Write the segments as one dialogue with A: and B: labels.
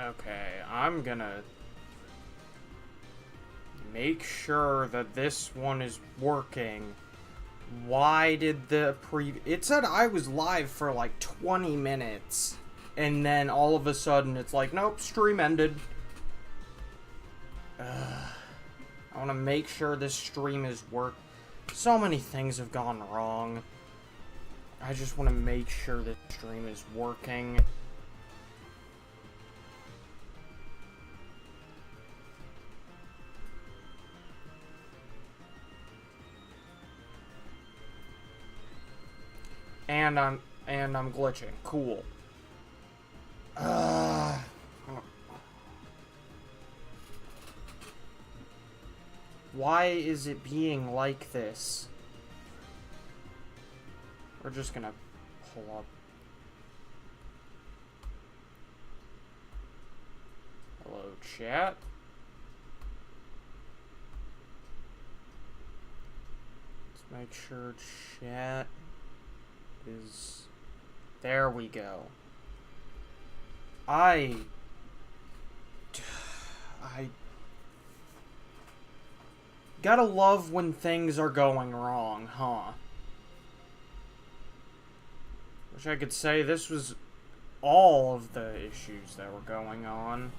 A: Okay, I'm gonna make sure that this one is working. Why did it said I was live for like 20 minutes, and then all of a sudden it's like, nope, stream ended. I want to make sure this stream is So many things have gone wrong. I just want to make sure this stream is working. And I'm glitching. Cool. Why is it being like this? We're just gonna pull up. Hello, chat. Let's make sure chat is... There we go. I gotta love when things are going wrong, huh? Wish I could say this was all of the issues that were going on.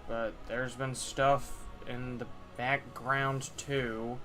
A: But there's been stuff in the background too.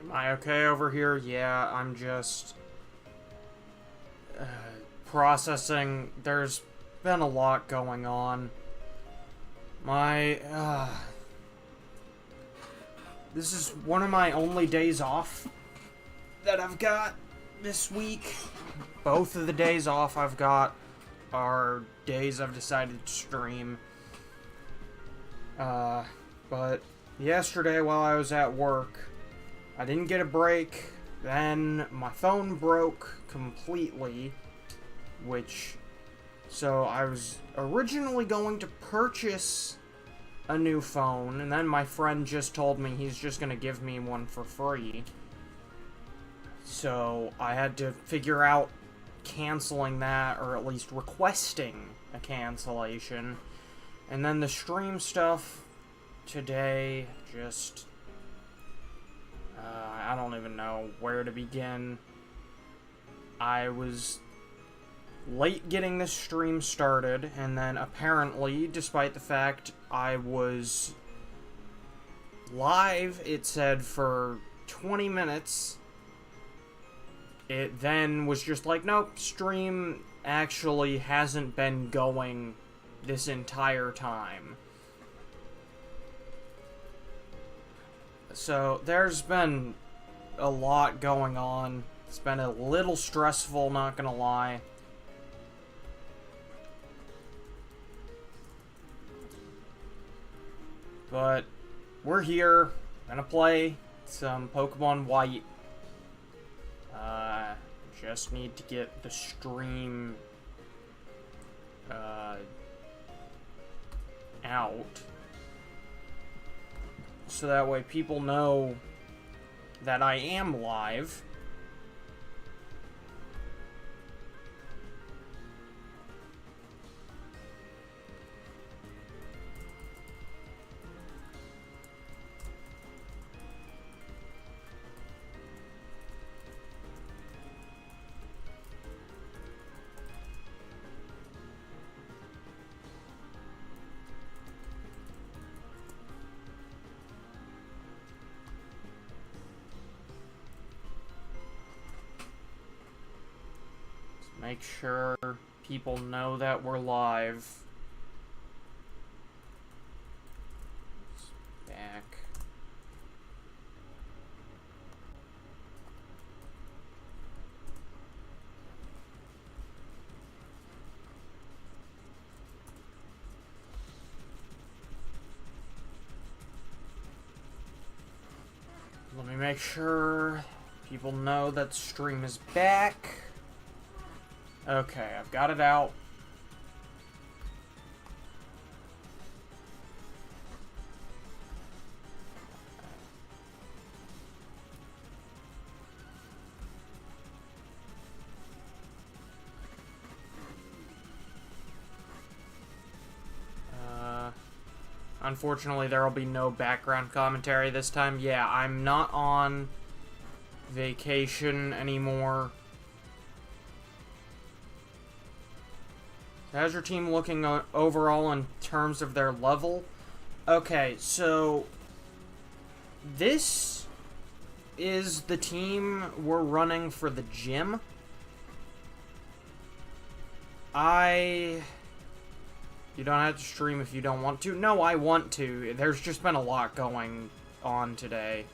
A: Am I okay over here? Yeah, I'm just processing. There's been a lot going on. This is one of my only days off that I've got this week. Both of the days off I've got are days I've decided to stream. But yesterday while I was at work, I didn't get a break. Then my phone broke completely, so I was originally going to purchase a new phone, and then my friend just told me he's just gonna give me one for free. So I had to figure out canceling that, or at least requesting a cancellation. And then the stream stuff today, just... I don't even know where to begin. I was late getting this stream started, and then apparently, despite the fact I was live, it said, for 20 minutes, it then was just like, nope, stream actually hasn't been going this entire time. So there's been a lot going on. It's been a little stressful, not gonna lie. But we're here, gonna play some Pokemon White. Just need to get the stream out, so that way people know that I am live. Make sure people know that we're live. Back. Let me make sure people know that stream is back. Okay, I've got it out. Unfortunately, there will be no background commentary this time. Yeah, I'm not on vacation anymore. How's your team looking overall in terms of their level? Okay, so this is the team we're running for the gym. You don't have to stream if you don't want to. No, I want to. There's just been a lot going on today.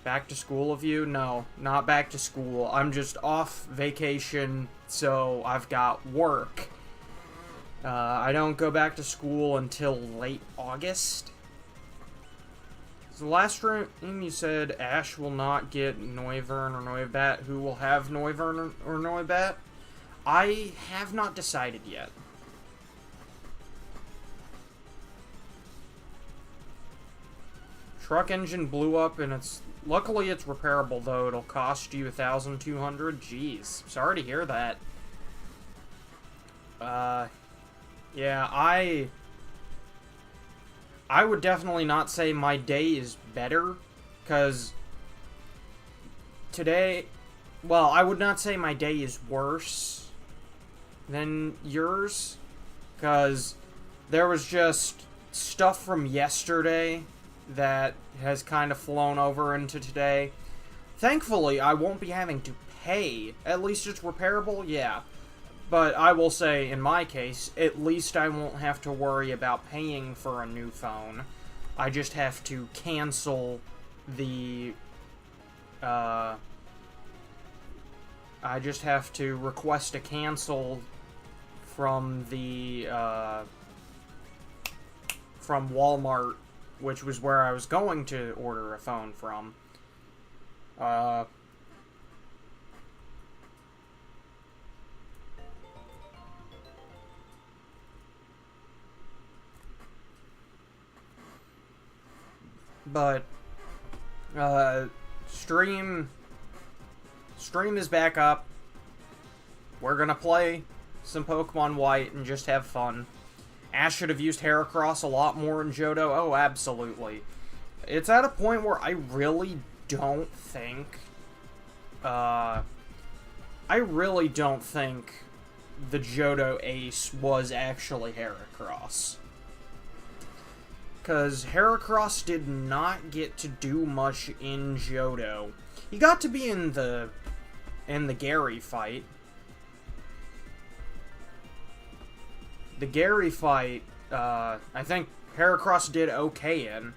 A: Back to school of you? No, not back to school. I'm just off vacation, so I've got work. I don't go back to school until late August. So the last stream you said Ash will not get Noivern or Noibat. Who will have Noivern or Noibat? I have not decided yet. Truck engine blew up and luckily it's repairable, though. It'll cost you 1,200. Jeez. Sorry to hear that. Yeah, I would definitely not say my day is better, because today, well, I would not say my day is worse than yours, because there was just stuff from yesterday that has kind of flown over into today. Thankfully, I won't be having to pay. At least it's repairable, yeah. But I will say, in my case, at least I won't have to worry about paying for a new phone. I just have to cancel the, I just have to request a cancel from the, from Walmart, which was where I was going to order a phone from. But, stream is back up. We're gonna play some Pokemon White and just have fun. Ash should have used Heracross a lot more in Johto. Oh, absolutely. It's at a point where I really don't think, the Johto ace was actually Heracross. Because Heracross did not get to do much in Johto. He got to be in the Gary fight. The Gary fight, I think Heracross did okay in.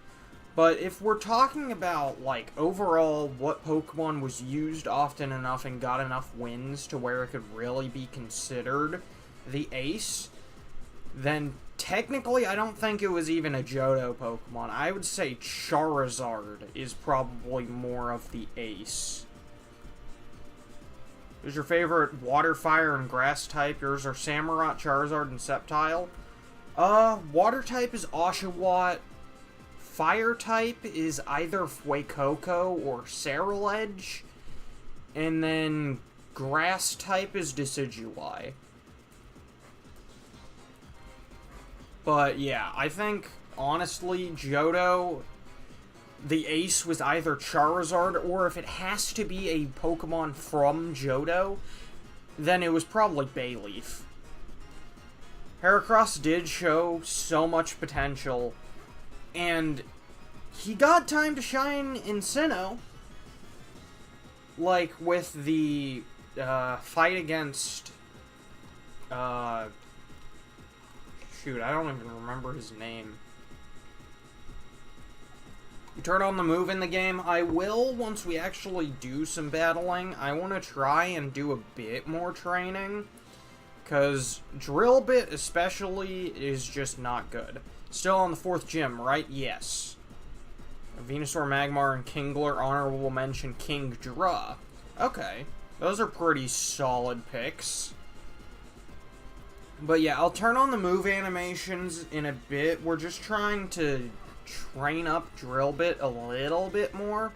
A: But if we're talking about, like, overall what Pokemon was used often enough and got enough wins to where it could really be considered the ace, then technically I don't think it was even a Johto Pokemon. I would say Charizard is probably more of the ace. Who's your favorite water, fire, and grass type? Yours are Samurott, Charizard, and Sceptile. Water type is Oshawott. Fire type is either Fuecoco or Ceruledge. And then grass type is Decidueye. But yeah, I think, honestly, Johto, the ace was either Charizard, or if it has to be a Pokemon from Johto, then it was probably Bayleaf. Heracross did show so much potential, and he got time to shine in Sinnoh. like with the fight against shoot, I don't even remember his name. You turn on the move in the game. I will, once we actually do some battling, I want to try and do a bit more training. Because Drill Bit especially is just not good. Still on the 4th gym, right? Yes. Venusaur, Magmar, and Kingler. Honorable mention Kingdra. Okay. Those are pretty solid picks. But yeah, I'll turn on the move animations in a bit. We're just trying to train up Drill Bit a little bit more.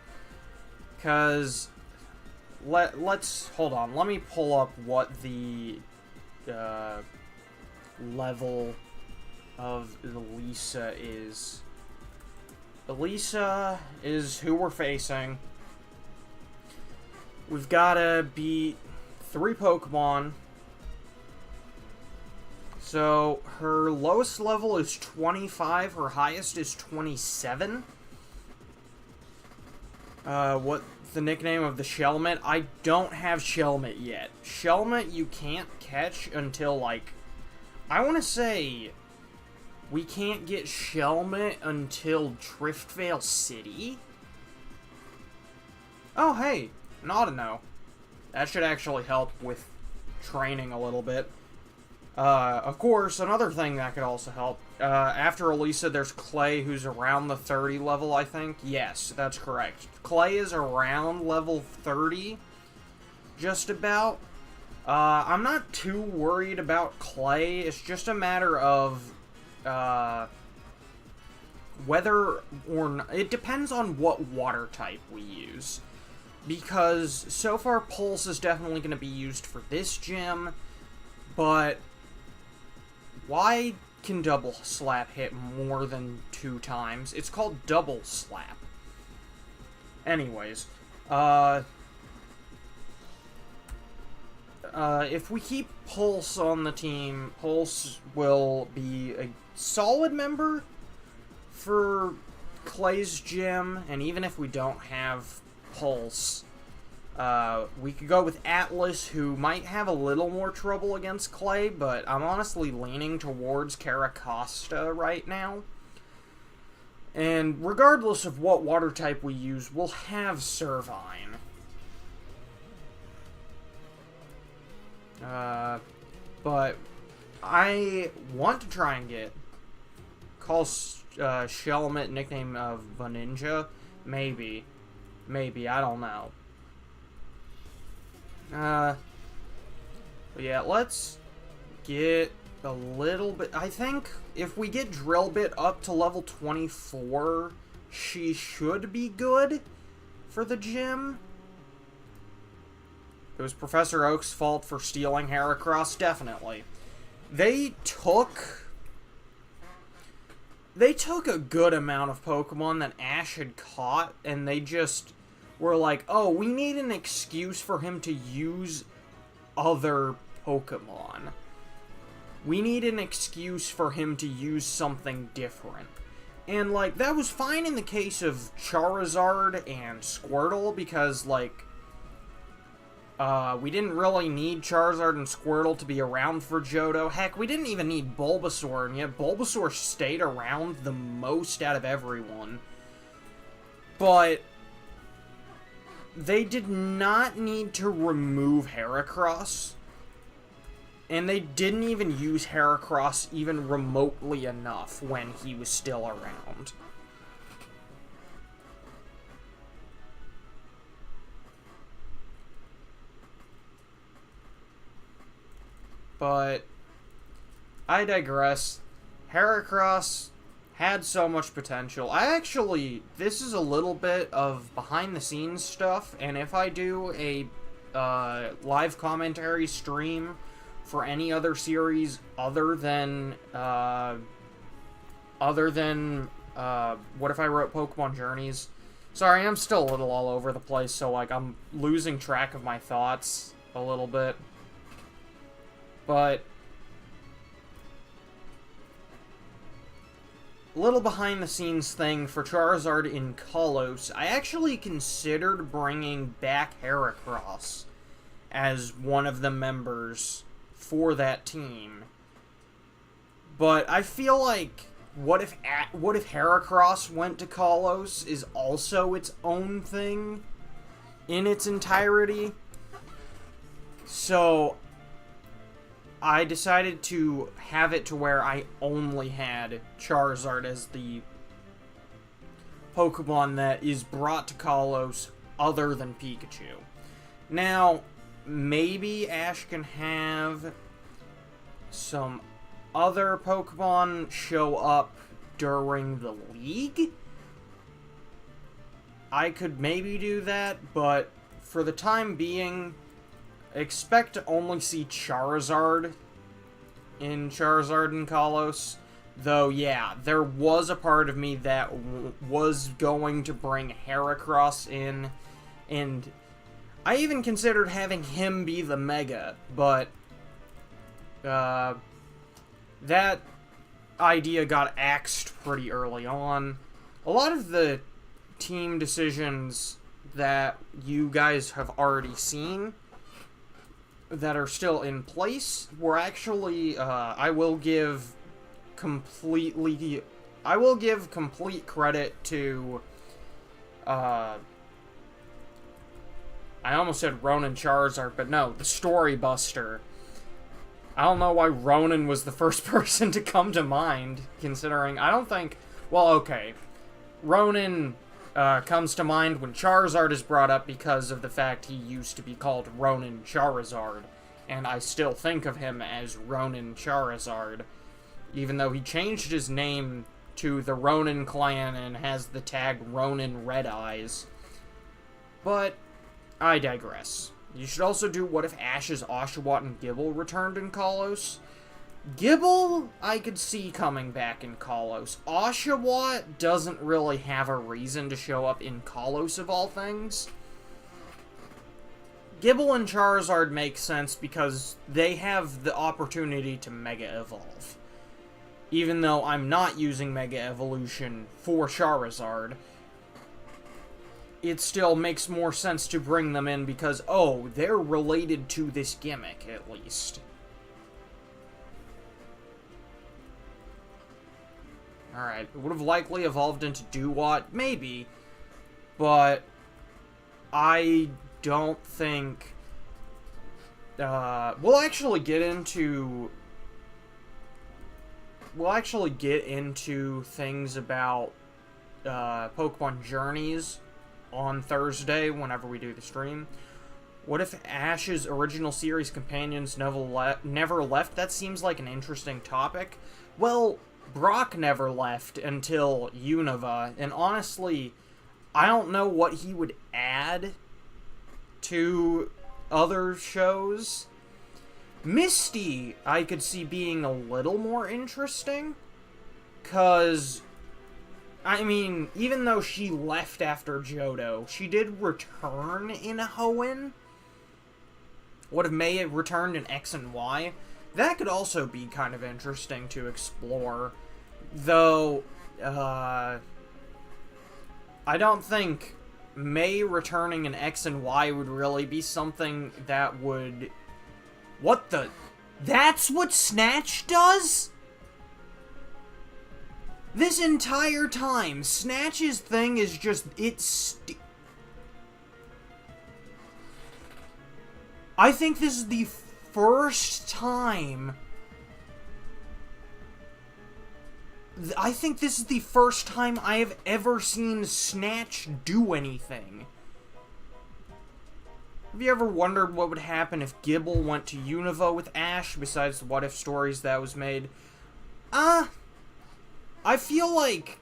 A: Because let's hold on. Let me pull up what the level of Elisa is. Elisa is who we're facing. We've got to beat 3 Pokemon. So, her lowest level is 25, her highest is 27. What the nickname of the Shelmet? I don't have Shelmet yet. Shelmet you can't catch until, like, I want to say we can't get Shelmet until Driftvale City? Oh, hey, an Audino. That should actually help with training a little bit. Of course, another thing that could also help, after Elisa, there's Clay, who's around the 30 level, I think. Yes, that's correct. Clay is around level 30, just about. I'm not too worried about Clay. It's just a matter of, whether or not... It depends on what water type we use. Because, so far, Pulse is definitely going to be used for this gym, but... Why can Double Slap hit more than 2 times? It's called Double Slap. Anyways, if we keep Pulse on the team, Pulse will be a solid member for Clay's gym, and even if we don't have Pulse, we could go with Atlas, who might have a little more trouble against Clay, but I'm honestly leaning towards Caracosta right now. And regardless of what water type we use, we'll have Servine. But I want to try and get Shelmet nickname of Vaninja. Maybe, I don't know. But yeah, let's get a little bit... I think if we get Drill Bit up to level 24, she should be good for the gym. It was Professor Oak's fault for stealing Heracross, definitely. They took a good amount of Pokemon that Ash had caught, and they just... were like, oh, we need an excuse for him to use other Pokemon. We need an excuse for him to use something different. And, like, that was fine in the case of Charizard and Squirtle, because, like, we didn't really need Charizard and Squirtle to be around for Johto. Heck, we didn't even need Bulbasaur, and yet Bulbasaur stayed around the most out of everyone. But they did not need to remove Heracross, and they didn't even use Heracross even remotely enough when he was still around. But I digress. Heracross had so much potential. This is a little bit of behind-the-scenes stuff, and if I do a live commentary stream for any other series other than What If I Wrote Pokemon Journeys? Sorry, I'm still a little all over the place, so, like, I'm losing track of my thoughts a little bit. But little behind the scenes thing for Charizard in Kalos, I actually considered bringing back Heracross as one of the members for that team. But I feel like, what if Heracross went to Kalos is also its own thing in its entirety? So I decided to have it to where I only had Charizard as the Pokemon that is brought to Kalos other than Pikachu. Now, maybe Ash can have some other Pokemon show up during the league. I could maybe do that, but for the time being, expect to only see Charizard in Charizard and Kalos. Though, yeah, there was a part of me that was going to bring Heracross in, and I even considered having him be the Mega, but that idea got axed pretty early on. A lot of the team decisions that you guys have already seen that are still in place were actually, I will give complete credit to, I almost said Ronin Charizard, but no, the Story Buster. I don't know why Ronin was the first person to come to mind, considering, I don't think, well, okay, Ronin comes to mind when Charizard is brought up because of the fact he used to be called Ronin Charizard, and I still think of him as Ronin Charizard, even though he changed his name to the Ronin clan and has the tag Ronin Red Eyes. But I digress. You should also do what if Ash's Oshawott and Gible returned in Kalos. Gible, I could see coming back in Kalos. Oshawott doesn't really have a reason to show up in Kalos of all things. Gible and Charizard make sense because they have the opportunity to Mega Evolve. Even though I'm not using Mega Evolution for Charizard, it still makes more sense to bring them in because, oh, they're related to this gimmick, at least. Alright, it would have likely evolved into Dewott, maybe, but I don't think... we'll actually get into things about Pokemon Journeys on Thursday whenever we do the stream. What if Ash's original series companions never left? That seems like an interesting topic. Well, Brock never left until Unova, and honestly, I don't know what he would add to other shows. Misty, I could see being a little more interesting, because, I mean, even though she left after Johto, she did return in Hoenn. What if May returned in X and Y? That could also be kind of interesting to explore. Though, I don't think May returning in X and Y would really be something that would... What the... That's what Snatch does? This entire time, Snatch's thing is just... I think this is the first time... I think this is the first time I have ever seen Snatch do anything. Have you ever wondered what would happen if Gible went to Unova with Ash, besides the what if stories that was made? I feel like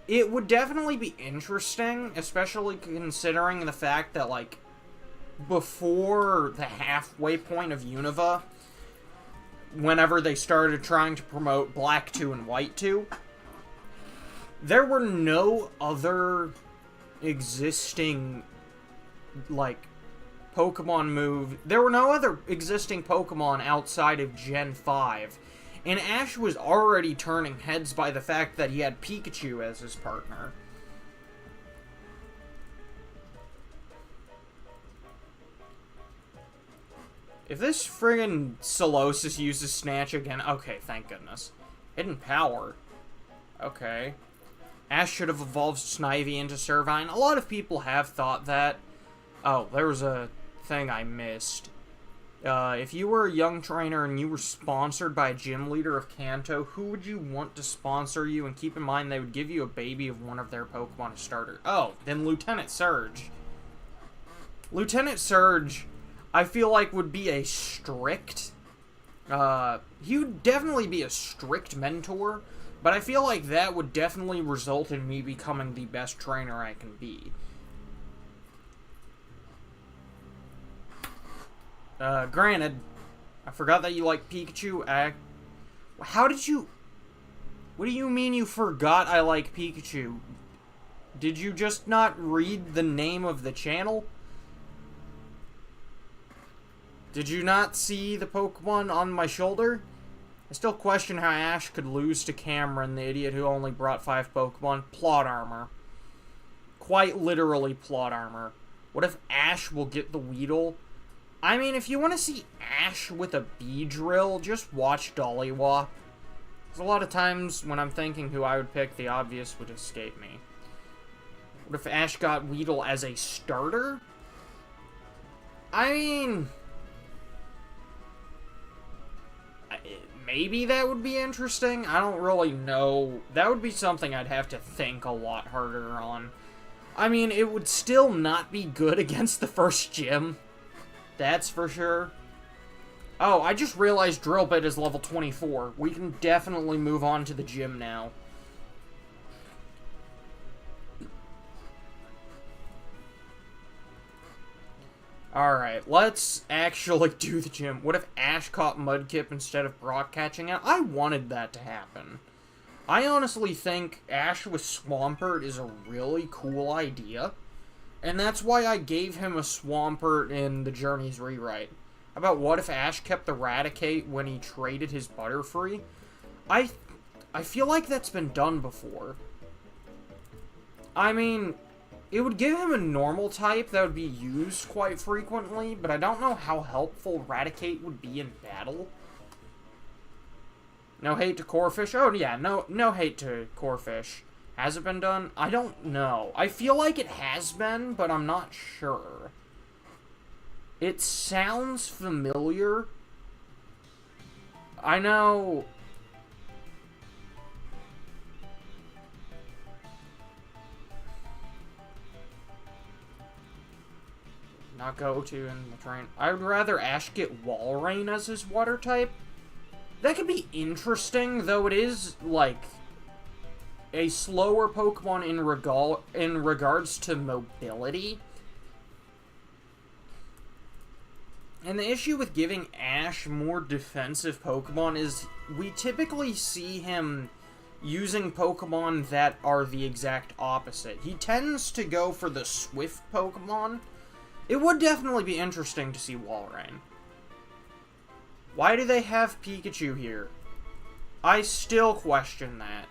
A: it would definitely be interesting, especially considering the fact that, like, before the halfway point of Unova, whenever they started trying to promote Black 2 and White 2, there were no other existing, like, Pokemon there were no other existing Pokemon outside of Gen 5. And Ash was already turning heads by the fact that he had Pikachu as his partner. If this friggin' Solosis uses Snatch again... Okay, thank goodness. Hidden Power. Okay. Ash should have evolved Snivy into Servine. A lot of people have thought that. Oh, there was a thing I missed. If you were a young trainer and you were sponsored by a gym leader of Kanto, who would you want to sponsor you? And keep in mind, they would give you a baby of one of their Pokemon as starter. Oh, then Lieutenant Surge. Lieutenant Surge... I feel like would be a strict, he would definitely be a strict mentor, but I feel like that would definitely result in me becoming the best trainer I can be. Granted, I forgot that you like Pikachu. How did you... What do you mean you forgot I like Pikachu? Did you just not read the name of the channel? Did you not see the Pokemon on my shoulder? I still question how Ash could lose to Cameron, the idiot who only brought 5 Pokemon. Plot armor. Quite literally plot armor. What if Ash will get the Weedle? I mean, if you want to see Ash with a Beedrill, just watch Dollywop. Because a lot of times when I'm thinking who I would pick, the obvious would escape me. What if Ash got Weedle as a starter? I mean... maybe that would be interesting. I don't really know. That would be something I'd have to think a lot harder on. I mean, it would still not be good against the first gym. That's for sure. Oh, I just realized Drillbit is level 24. We can definitely move on to the gym now. Alright, let's actually do the gym. What if Ash caught Mudkip instead of Brock catching it? I wanted that to happen. I honestly think Ash with Swampert is a really cool idea. And that's why I gave him a Swampert in the Journey's rewrite. How about what if Ash kept the Raticate when he traded his Butterfree? I feel like that's been done before. I mean... it would give him a normal type that would be used quite frequently, but I don't know how helpful Raticate would be in battle. No hate to Corphish. Oh, yeah, no hate to Corphish. Has it been done? I don't know. I feel like it has been, but I'm not sure. It sounds familiar. I know... not go to in the train. I would rather Ash get Walrein as his water type. That could be interesting, though it is, like, a slower Pokemon in regards to mobility. And the issue with giving Ash more defensive Pokemon is we typically see him using Pokemon that are the exact opposite. He tends to go for the swift Pokemon. It would definitely be interesting to see Walrein. Why do they have Pikachu here? I still question that.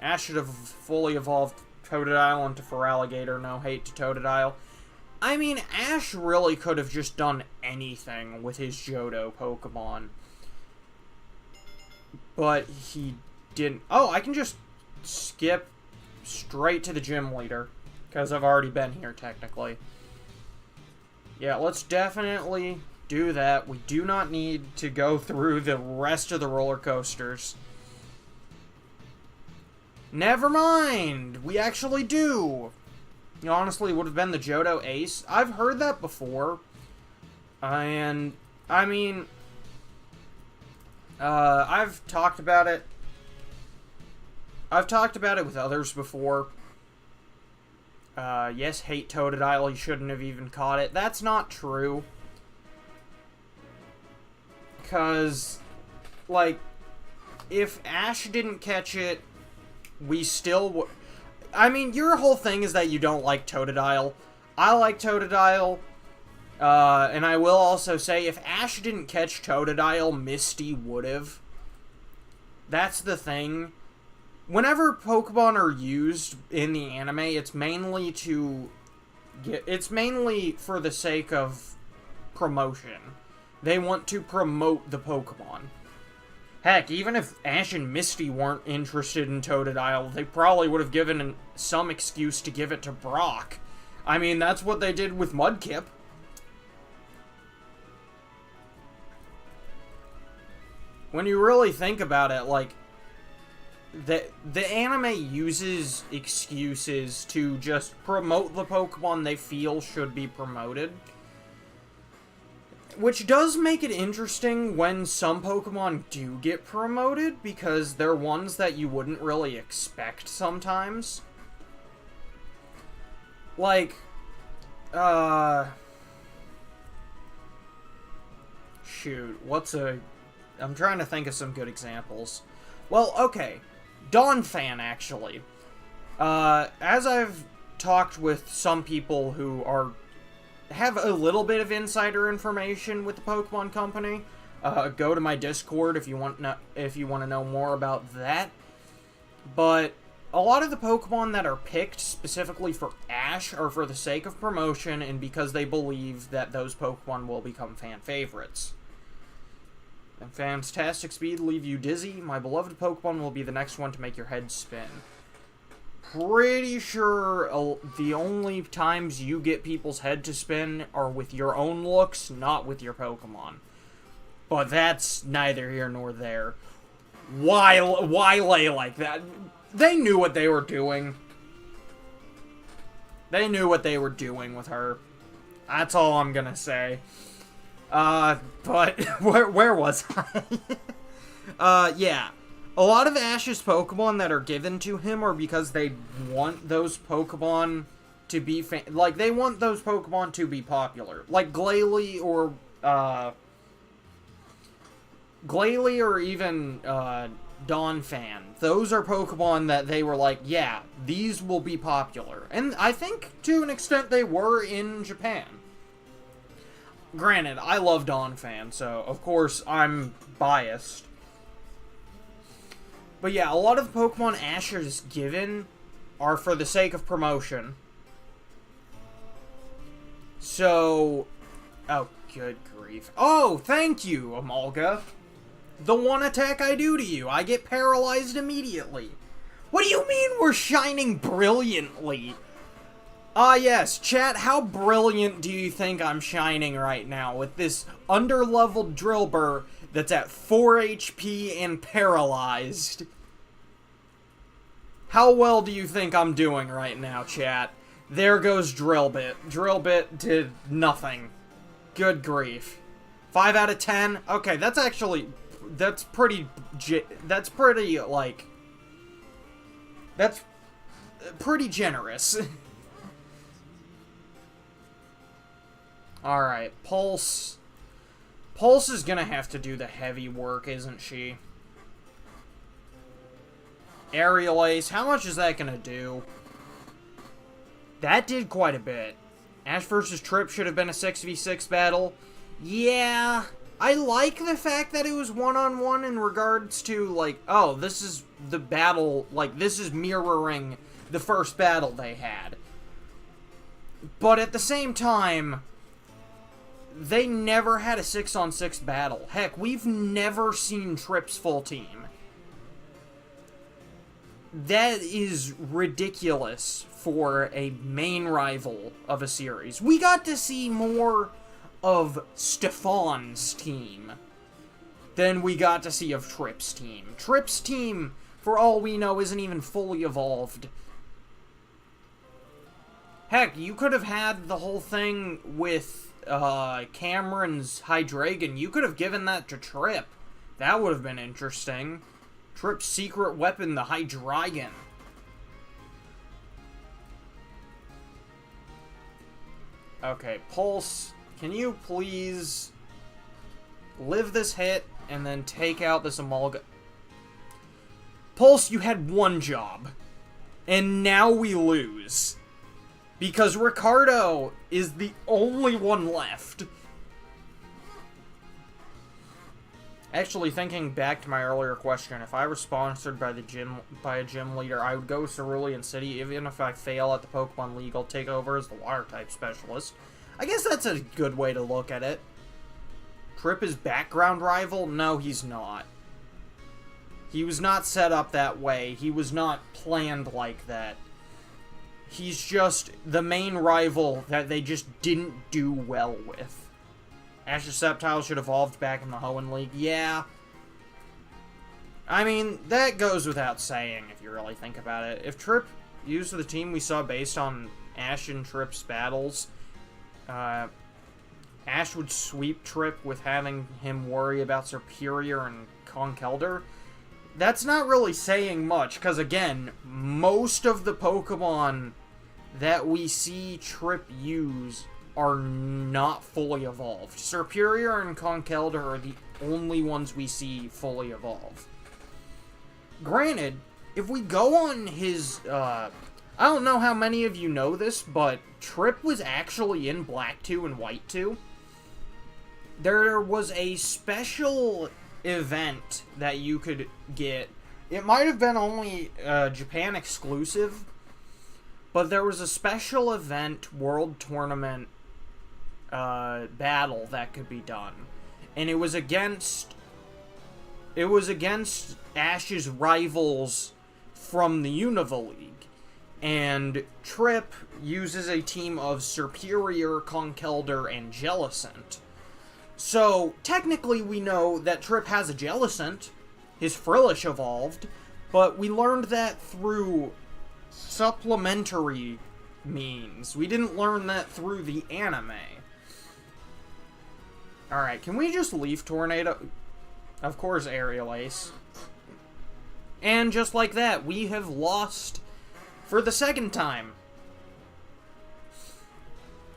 A: Ash should have fully evolved Totodile into Feraligatr. No hate to Totodile. I mean, Ash really could have just done anything with his Johto Pokemon. But he didn't. Oh, I can just skip straight to the gym leader. Because I've already been here, technically. Yeah, let's definitely do that. We do not need to go through the rest of the roller coasters. Never mind! We actually do! You know, honestly, it would have been the Johto Ace. I've heard that before. And, I mean... I've talked about it. I've talked about it with others before. Yes, hate Totodile, he shouldn't have even caught it. That's not true. Because, like, if Ash didn't catch it, we still would... I mean, your whole thing is that you don't like Totodile. I like Totodile. And I will also say, if Ash didn't catch Totodile, Misty would've. That's the thing. Whenever Pokemon are used in the anime, it's mainly for the sake of promotion. They want to promote the Pokemon. Heck, even if Ash and Misty weren't interested in Totodile, they probably would have given some excuse to give it to Brock. I mean, that's what they did with Mudkip. When you really think about it, like, the anime uses excuses to just promote the Pokemon they feel should be promoted. Which does make it interesting when some Pokemon do get promoted, because they're ones that you wouldn't really expect sometimes. Like, shoot, I'm trying to think of some good examples. Well, okay, Donphan, actually. As I've talked with some people who have a little bit of insider information with the Pokemon Company, go to my Discord if you want to know more about that. But a lot of the Pokemon that are picked specifically for Ash are for the sake of promotion and because they believe that those Pokemon will become fan favorites. And Fantastic Speed leave you dizzy. My beloved Pokemon will be the next one to make your head spin. Pretty sure the only times you get people's head to spin are with your own looks, not with your Pokemon. But that's neither here nor there. Why lay like that? They knew what they were doing. They knew what they were doing with her. That's all I'm gonna say. But where was I? Yeah. A lot of Ash's Pokemon that are given to him are because they want those Pokemon to be they want those Pokemon to be popular. Like Glalie or even Donphan. Those are Pokemon that they were like, yeah, these will be popular. And I think to an extent they were in Japan. Granted, I love Donphan, so of course I'm biased. But yeah, a lot of the Pokemon Ash is given are for the sake of promotion. So, oh, good grief. Oh, thank you, Amalga. The one attack I do to you, I get paralyzed immediately. What do you mean we're shining brilliantly? Ah, yes, chat, how brilliant do you think I'm shining right now with this underleveled Drillbur that's at 4 HP and paralyzed? How well do you think I'm doing right now, chat? There goes Drillbit. Drillbit did nothing. Good grief. 5 out of 10? Okay, that's actually... That's pretty, like... That's pretty generous. Alright, Pulse. Pulse is gonna have to do the heavy work, isn't she? Aerial Ace, how much is that gonna do? That did quite a bit. Ash vs. Trip should have been a 6v6 battle. Yeah, I like the fact that it was one-on-one in regards to, like, oh, this is the battle, like, this is mirroring the first battle they had. But at the same time, they never had a 6-on-6 battle. Heck, we've never seen Trip's full team. That is ridiculous for a main rival of a series. We got to see more of Stefan's team than we got to see of Trip's team. Trip's team, for all we know, isn't even fully evolved. Heck, you could have had the whole thing with Cameron's Hydreigon. You could have given that to Trip. That would have been interesting. Trip's secret weapon, the Hydreigon. Okay, Pulse, can you please live this hit and then take out this Amalga? Pulse, you had one job, and now we lose. Because Ricardo is the only one left. Actually, thinking back to my earlier question, if I were sponsored by a gym leader, I would go Cerulean City. Even if I fail at the Pokemon League, I'll take over as the water type specialist. I guess that's a good way to look at it. Trip is background rival? No, he's not. He was not set up that way. He was not planned like that. He's just the main rival that they just didn't do well with. Ash's Sceptile should have evolved back in the Hoenn League. Yeah. I mean, that goes without saying if you really think about it. If Trip used the team we saw based on Ash and Trip's battles, Ash would sweep Trip with having him worry about Serperior and Conkeldurr. That's not really saying much, because again, most of the Pokemon that we see Trip use are not fully evolved. Serperior and Conkeldurr are the only ones we see fully evolve. Granted, if we go on his, I don't know how many of you know this, but Trip was actually in Black 2 and White 2. There was a special event that you could get. It might have been only Japan exclusive, but there was a special event world tournament battle that could be done, and it was against Ash's rivals from the Unova League, and Trip uses a team of Serperior, Conkeldurr, and Jellicent. So technically we know that Trip has a Jellicent, his Frillish evolved, but we learned that through supplementary means. We didn't learn that through the anime. Alright, can we just leave Tornado? Of course, Aerial Ace. And just like that, we have lost for the second time.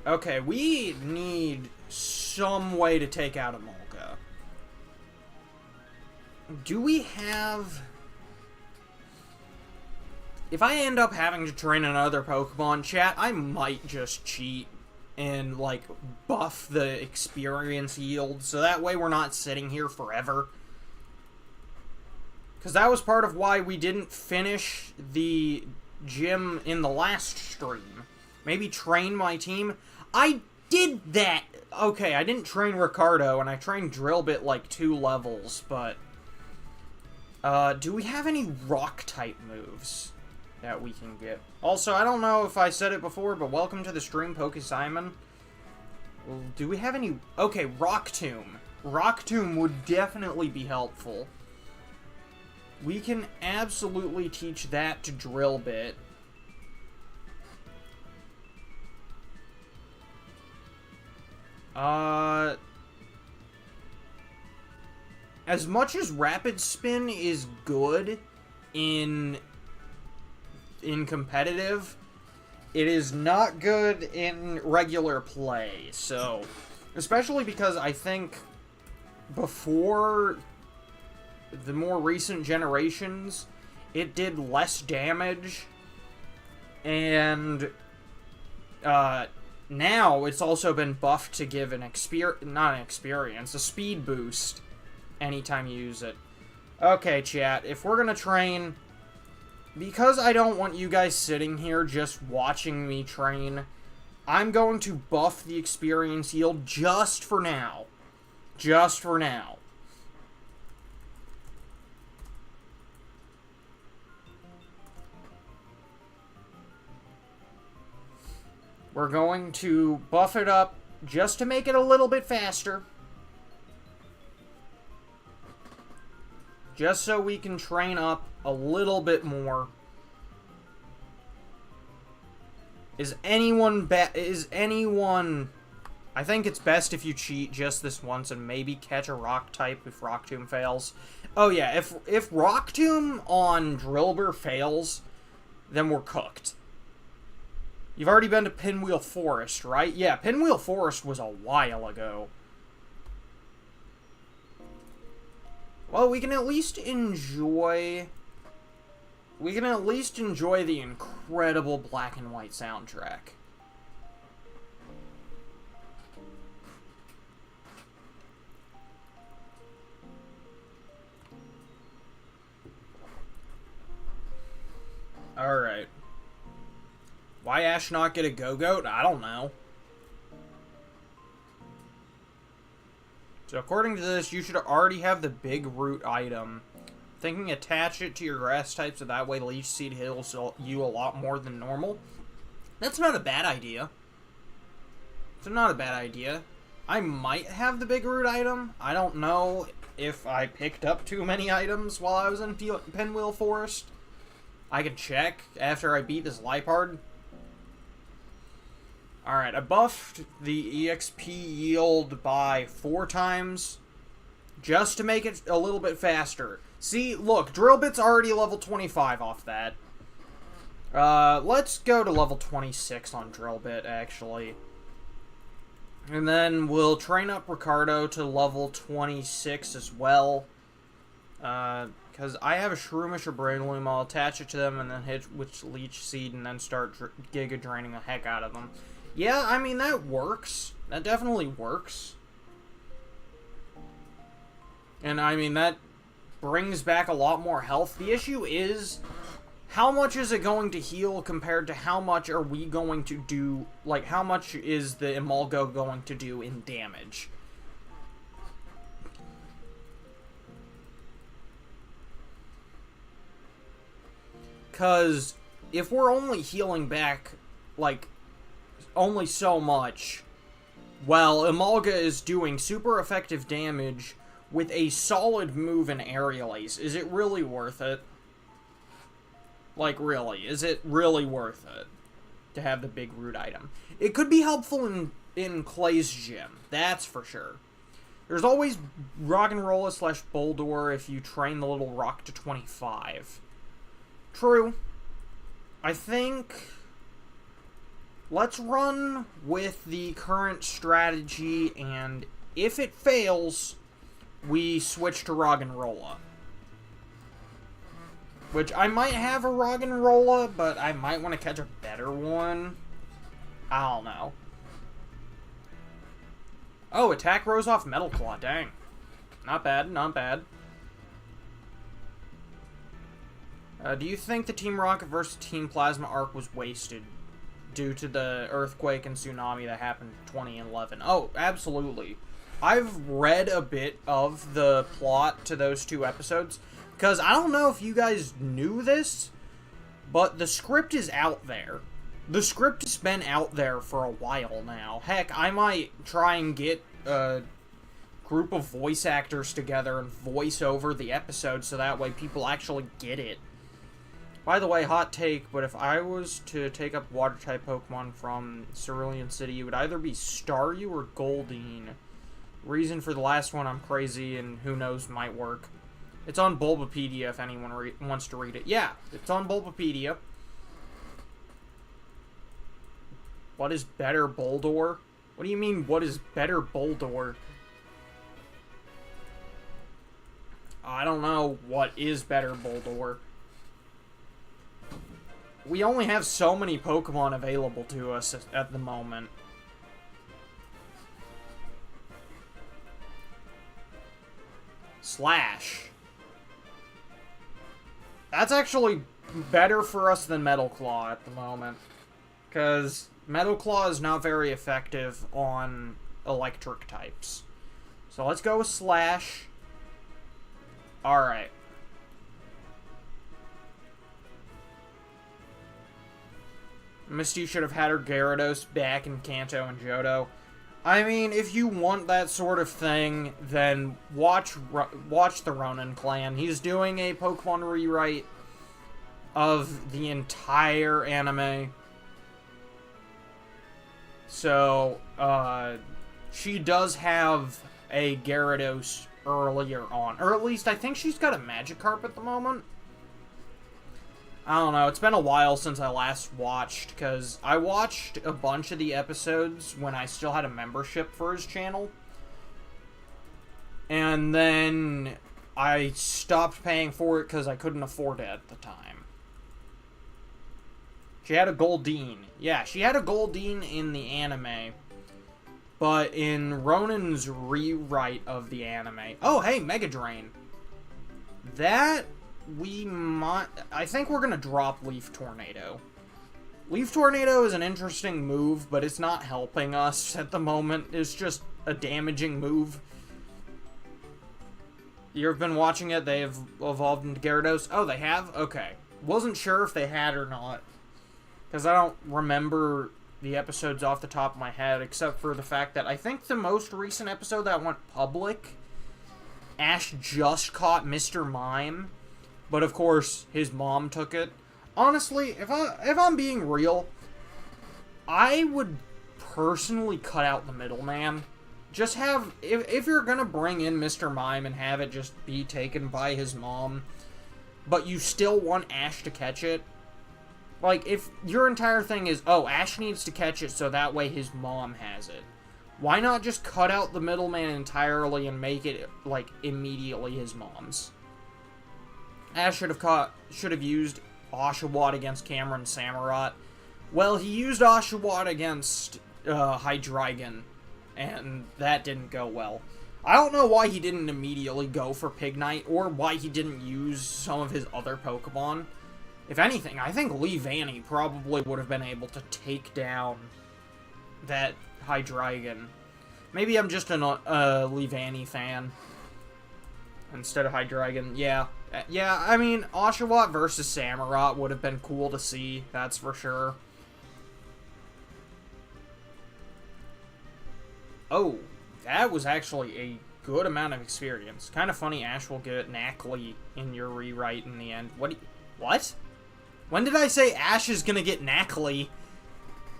A: Okay, we need some way to take out Emolga. Do we have... If I end up having to train another Pokemon, chat, I might just cheat and, like, buff the experience yield, so that way we're not sitting here forever. Because that was part of why we didn't finish the gym in the last stream. Maybe train my team. I did that! Okay, I didn't train Ricardo, and I trained Drillbit like 2 levels, but... do we have any Rock-type moves that we can get? Also, I don't know if I said it before, but welcome to the stream, PokeSimon. Do we have any... Okay, Rock Tomb. Rock Tomb would definitely be helpful. We can absolutely teach that to Drillbit. As much as Rapid Spin is good in competitive, it is not good in regular play. So, especially because I think before the more recent generations, it did less damage, and now it's also been buffed to give a speed boost anytime you use it. Okay, chat, if we're gonna train, because I don't want you guys sitting here just watching me train, I'm going to buff the experience yield just for now. Just for now. We're going to buff it up just to make it a little bit faster. Just so we can train up a little bit more. Is anyone... I think it's best if you cheat just this once and maybe catch a Rock type if Rock Tomb fails. Oh yeah, if Rock Tomb on Drillbur fails, then we're cooked. You've already been to Pinwheel Forest, right? Yeah, Pinwheel Forest was a while ago. Well, we can at least enjoy... We can at least enjoy the incredible Black and White soundtrack. Ash not get a Go-Goat? I don't know. So according to this, you should already have the big root item. Thinking attach it to your grass type so that way Leech Seed heals you a lot more than normal. That's not a bad idea. It's not a bad idea. I might have the big root item. I don't know if I picked up too many items while I was in Pinwheel Forest. I can check after I beat this Liepard. Alright, I buffed the EXP yield by 4 times just to make it a little bit faster. See, look, Drillbit's already level 25 off that. Let's go to level 26 on Drillbit, actually. And then we'll train up Ricardo to level 26 as well. Because I have a Shroomish or Breloom, I'll attach it to them and then hit with Leech Seed and then start Giga Draining the heck out of them. Yeah, I mean, that works. That definitely works. And I mean, that brings back a lot more health. The issue is, how much is it going to heal compared to how much are we going to do, like, how much is the Emolga going to do in damage? Because if we're only healing back, like, only so much, well, Emolga is doing super effective damage with a solid move in Aerial Ace. Is it really worth it? Like, really, is it really worth it to have the big root item? It could be helpful in Clay's gym, that's for sure. There's always Roggenrola / Boldore if you train the little rock to 25. True. I think let's run with the current strategy, and if it fails, we switch to Roggenrola. Which, I might have a Roggenrola, but I might want to catch a better one. I don't know. Oh, attack rose off Metal Claw, dang. Not bad, not bad. Do you think the Team Rocket versus Team Plasma arc was wasted due to the earthquake and tsunami that happened in 2011? Oh, absolutely. I've read a bit of the plot to those 2 episodes, because I don't know if you guys knew this, but the script is out there. The script has been out there for a while now. Heck, I might try and get a group of voice actors together and voice over the episode so that way people actually get it. By the way, hot take, but if I was to take up Water-type Pokemon from Cerulean City, it would either be Staryu or Goldeen. Reason for the last one, I'm crazy, and who knows, might work. It's on Bulbapedia if anyone wants to read it. Yeah, it's on Bulbapedia. What is better, Boldore? What do you mean, what is better, Boldore? I don't know what is better, Boldore. We only have so many Pokemon available to us at the moment. Slash. That's actually better for us than Metal Claw at the moment. Because Metal Claw is not very effective on electric types. So let's go with Slash. Alright. Misty should have had her Gyarados back in Kanto and Johto. I mean, if you want that sort of thing, then watch the Ronin clan. He's doing a Pokemon rewrite of the entire anime. So, she does have a Gyarados earlier on. Or at least, I think she's got a Magikarp at the moment. I don't know, it's been a while since I last watched, because I watched a bunch of the episodes when I still had a membership for his channel. And then I stopped paying for it because I couldn't afford it at the time. She had a Goldeen. Yeah, she had a Goldeen in the anime. But in Ronin's rewrite of the anime... Oh, hey, Mega Drain. That... we might... I think we're gonna drop Leaf Tornado. Leaf Tornado is an interesting move, but it's not helping us at the moment. It's just a damaging move. You've been watching it, they've evolved into Gyarados. Oh, they have? Okay. Wasn't sure if they had or not. Because I don't remember the episodes off the top of my head, except for the fact that I think the most recent episode that went public, Ash just caught Mr. Mime. But of course, his mom took it. Honestly, if I'm being real, I would personally cut out the middleman. Just have, if you're gonna bring in Mr. Mime and have it just be taken by his mom, but you still want Ash to catch it, like, if your entire thing is, oh, Ash needs to catch it so that way his mom has it, why not just cut out the middleman entirely and make it, like, immediately his mom's? Ash should have used Oshawott against Cameron Samurott. Well, he used Oshawott against Hydreigon, and that didn't go well. I don't know why he didn't immediately go for Pignite, or why he didn't use some of his other Pokemon. If anything, I think Leavanny probably would have been able to take down that Hydreigon. Maybe I'm just a Leavanny fan instead of Hydreigon. Yeah, I mean, Oshawott versus Samurott would have been cool to see, that's for sure. Oh, that was actually a good amount of experience. Kind of funny Ash will get Knackley in your rewrite in the end. What? When did I say Ash is gonna get Knackley?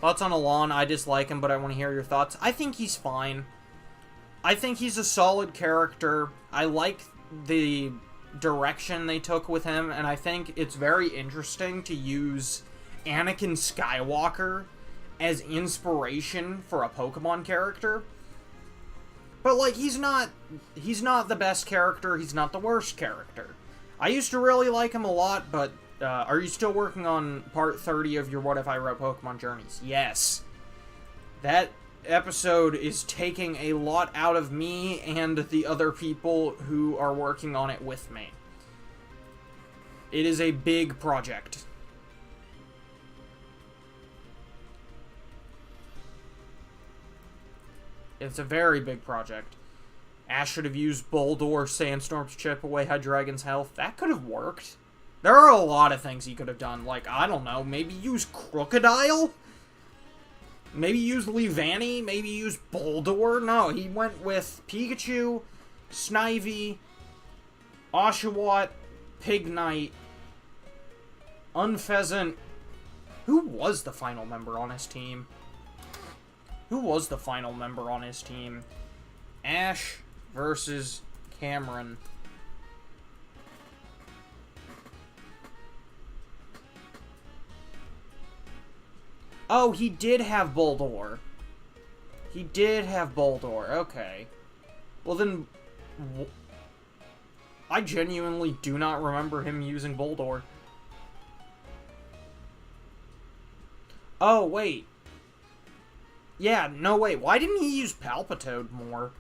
A: Thoughts on Alon? I dislike him, but I want to hear your thoughts. I think he's fine. I think he's a solid character. I like the direction they took with him, and I think it's very interesting to use Anakin Skywalker as inspiration for a Pokemon character. But, like, he's not the best character, he's not the worst character. I used to really like him a lot, but, are you still working on part 30 of your What If I Wrote Pokemon Journeys? Yes. That episode is taking a lot out of me and the other people who are working on it with me. It is a big project. It's a very big project. Ash should have used Boldore Sandstorm to chip away Hydreigon's health. That could have worked. There are a lot of things he could have done. Like, I don't know, maybe use Crocodile? Maybe use Leavanny? Maybe use Boldore? No, he went with Pikachu, Snivy, Oshawott, Pignite, Unfezant. Who was the final member on his team? Ash versus Cameron. Oh, he did have Boldore. Okay. Well then, I genuinely do not remember him using Boldore. Oh, wait. Yeah, no, wait. Why didn't he use Palpitoad more?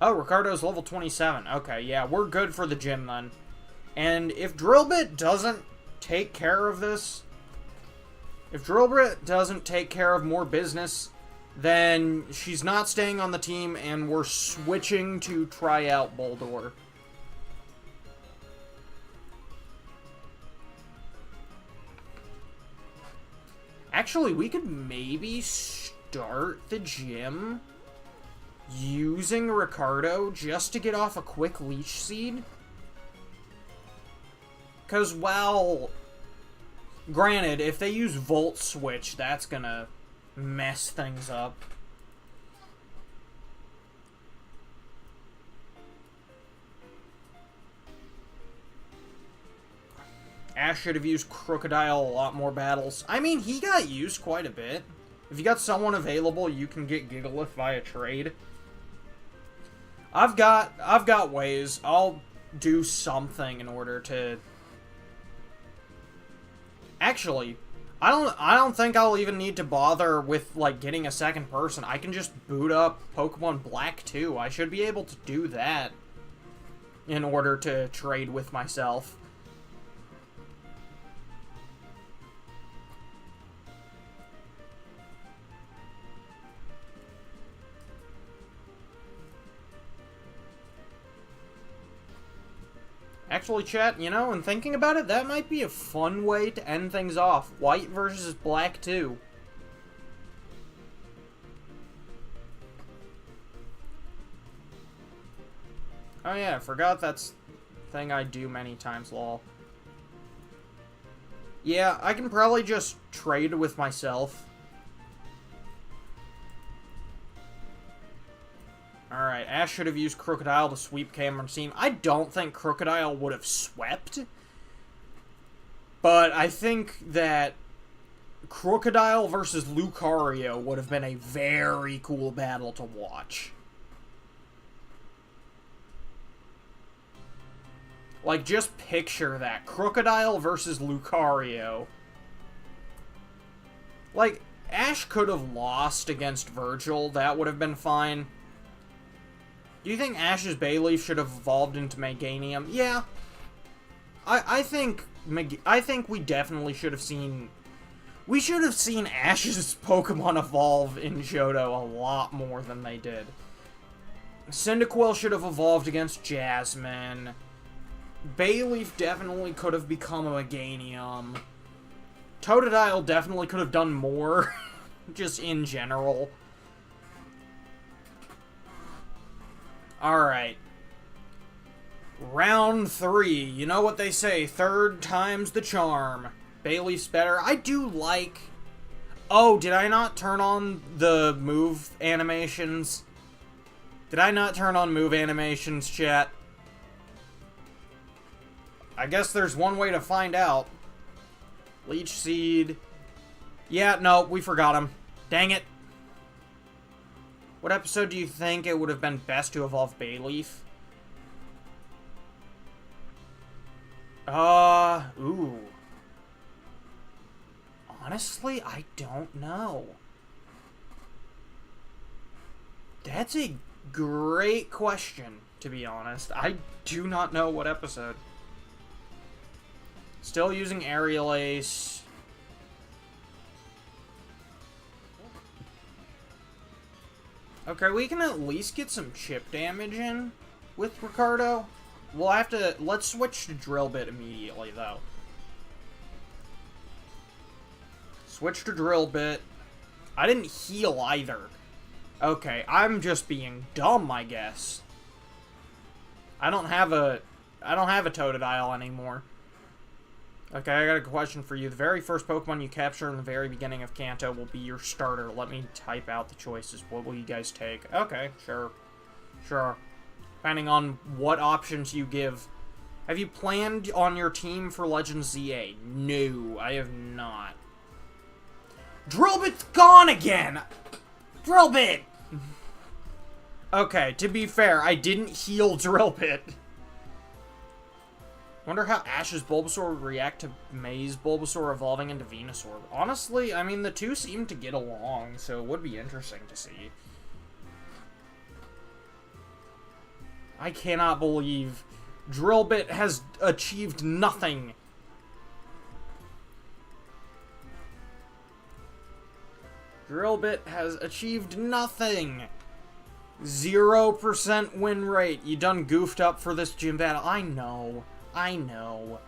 A: Oh, Ricardo's level 27. Okay, yeah, we're good for the gym then. And if Drillbit doesn't take care of this, if Drillbit doesn't take care of more business, then she's not staying on the team and we're switching to try out Boldore. Actually, we could maybe start the gym using Ricardo just to get off a quick Leech Seed. Because, well, granted, if they use Volt Switch, that's gonna mess things up. Ash should have used Crocodile a lot more battles. I mean, he got used quite a bit. If you got someone available, you can get Gigalith via trade. I've got ways. I'll do something in order to... Actually, I don't think I'll even need to bother with, like, getting a second person. I can just boot up Pokemon Black 2. I should be able to do that in order to trade with myself. Actually, chat, you know, and thinking about it, that might be a fun way to end things off. White versus black, too. Oh yeah, I forgot that's a thing I do many times, lol. Yeah, I can probably just trade with myself. Alright, Ash should have used Crocodile to sweep Cameron's team. I don't think Crocodile would have swept. But I think that Crocodile versus Lucario would have been a very cool battle to watch. Like, just picture that. Crocodile versus Lucario. Like, Ash could have lost against Virgil. That would have been fine. Do you think Ash's Bayleaf should have evolved into Meganium? Yeah. I think we definitely should have seen... We should have seen Ash's Pokemon evolve in Johto a lot more than they did. Cyndaquil should have evolved against Jasmine. Bayleaf definitely could have become a Meganium. Totodile definitely could have done more, just in general. Alright. Round 3. You know what they say, third time's the charm. Bayleaf's better. I do like... Oh, did I not turn on the move animations? Did I not turn on move animations, chat? I guess there's one way to find out. Leech Seed. Yeah, no, we forgot him. Dang it. What episode do you think it would have been best to evolve Bayleaf? Ooh. Honestly, I don't know. That's a great question, to be honest. I do not know what episode. Still using Aerial Ace. Okay, we can at least get some chip damage in with Ricardo. We'll have to... Let's switch to Drill Bit immediately, though. Switch to Drill Bit. I didn't heal either. Okay, I'm just being dumb, I guess. I don't have a Totodile anymore. Okay, I got a question for you. The very first Pokemon you capture in the very beginning of Kanto will be your starter. Let me type out the choices. What will you guys take? Okay, sure. Sure. Depending on what options you give. Have you planned on your team for Legends ZA? No, I have not. Drillbit's gone again! Drillbit! Okay, to be fair, I didn't heal Drillbit. Wonder how Ash's Bulbasaur would react to May's Bulbasaur evolving into Venusaur. Honestly, I mean, the two seem to get along, so it would be interesting to see. I cannot believe Drillbit has achieved nothing. Drillbit has achieved nothing. 0% win rate. You done goofed up for this gym battle. I know. I know.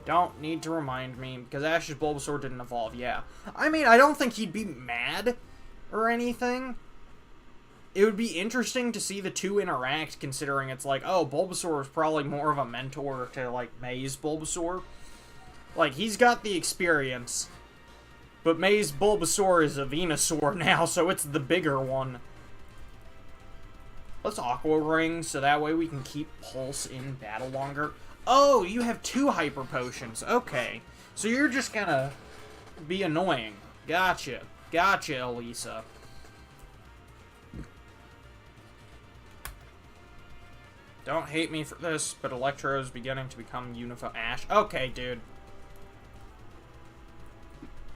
A: Don't need to remind me, because Ash's Bulbasaur didn't evolve, yeah. I mean, I don't think he'd be mad or anything. It would be interesting to see the two interact, considering it's like, oh, Bulbasaur is probably more of a mentor to, like, May's Bulbasaur. Like, he's got the experience, but May's Bulbasaur is a Venusaur now, so it's the bigger one. Let's Aqua Ring, so that way we can keep Pulse in battle longer. Oh, you have 2 Hyper Potions. Okay. So you're just gonna be annoying. Gotcha. Gotcha, Elisa. Don't hate me for this, but Electro is beginning to become Unova Ash. Okay, dude.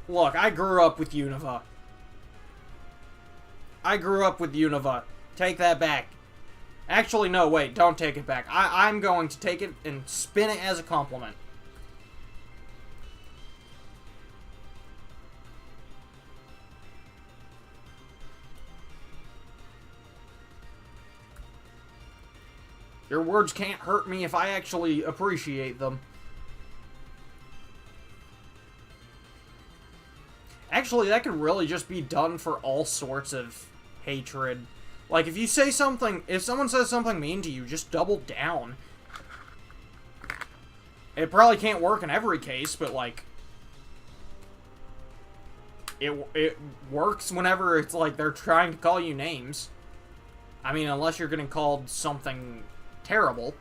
A: Look, I grew up with Unova. I grew up with Unova. Take that back. Actually, no, wait, don't take it back. I'm going to take it and spin it as a compliment. Your words can't hurt me if I actually appreciate them. Actually, that could really just be done for all sorts of hatred. Like, if you say something, if someone says something mean to you, just double down. It probably can't work in every case, but, like, it works whenever it's, like, they're trying to call you names. I mean, unless you're getting called something terrible.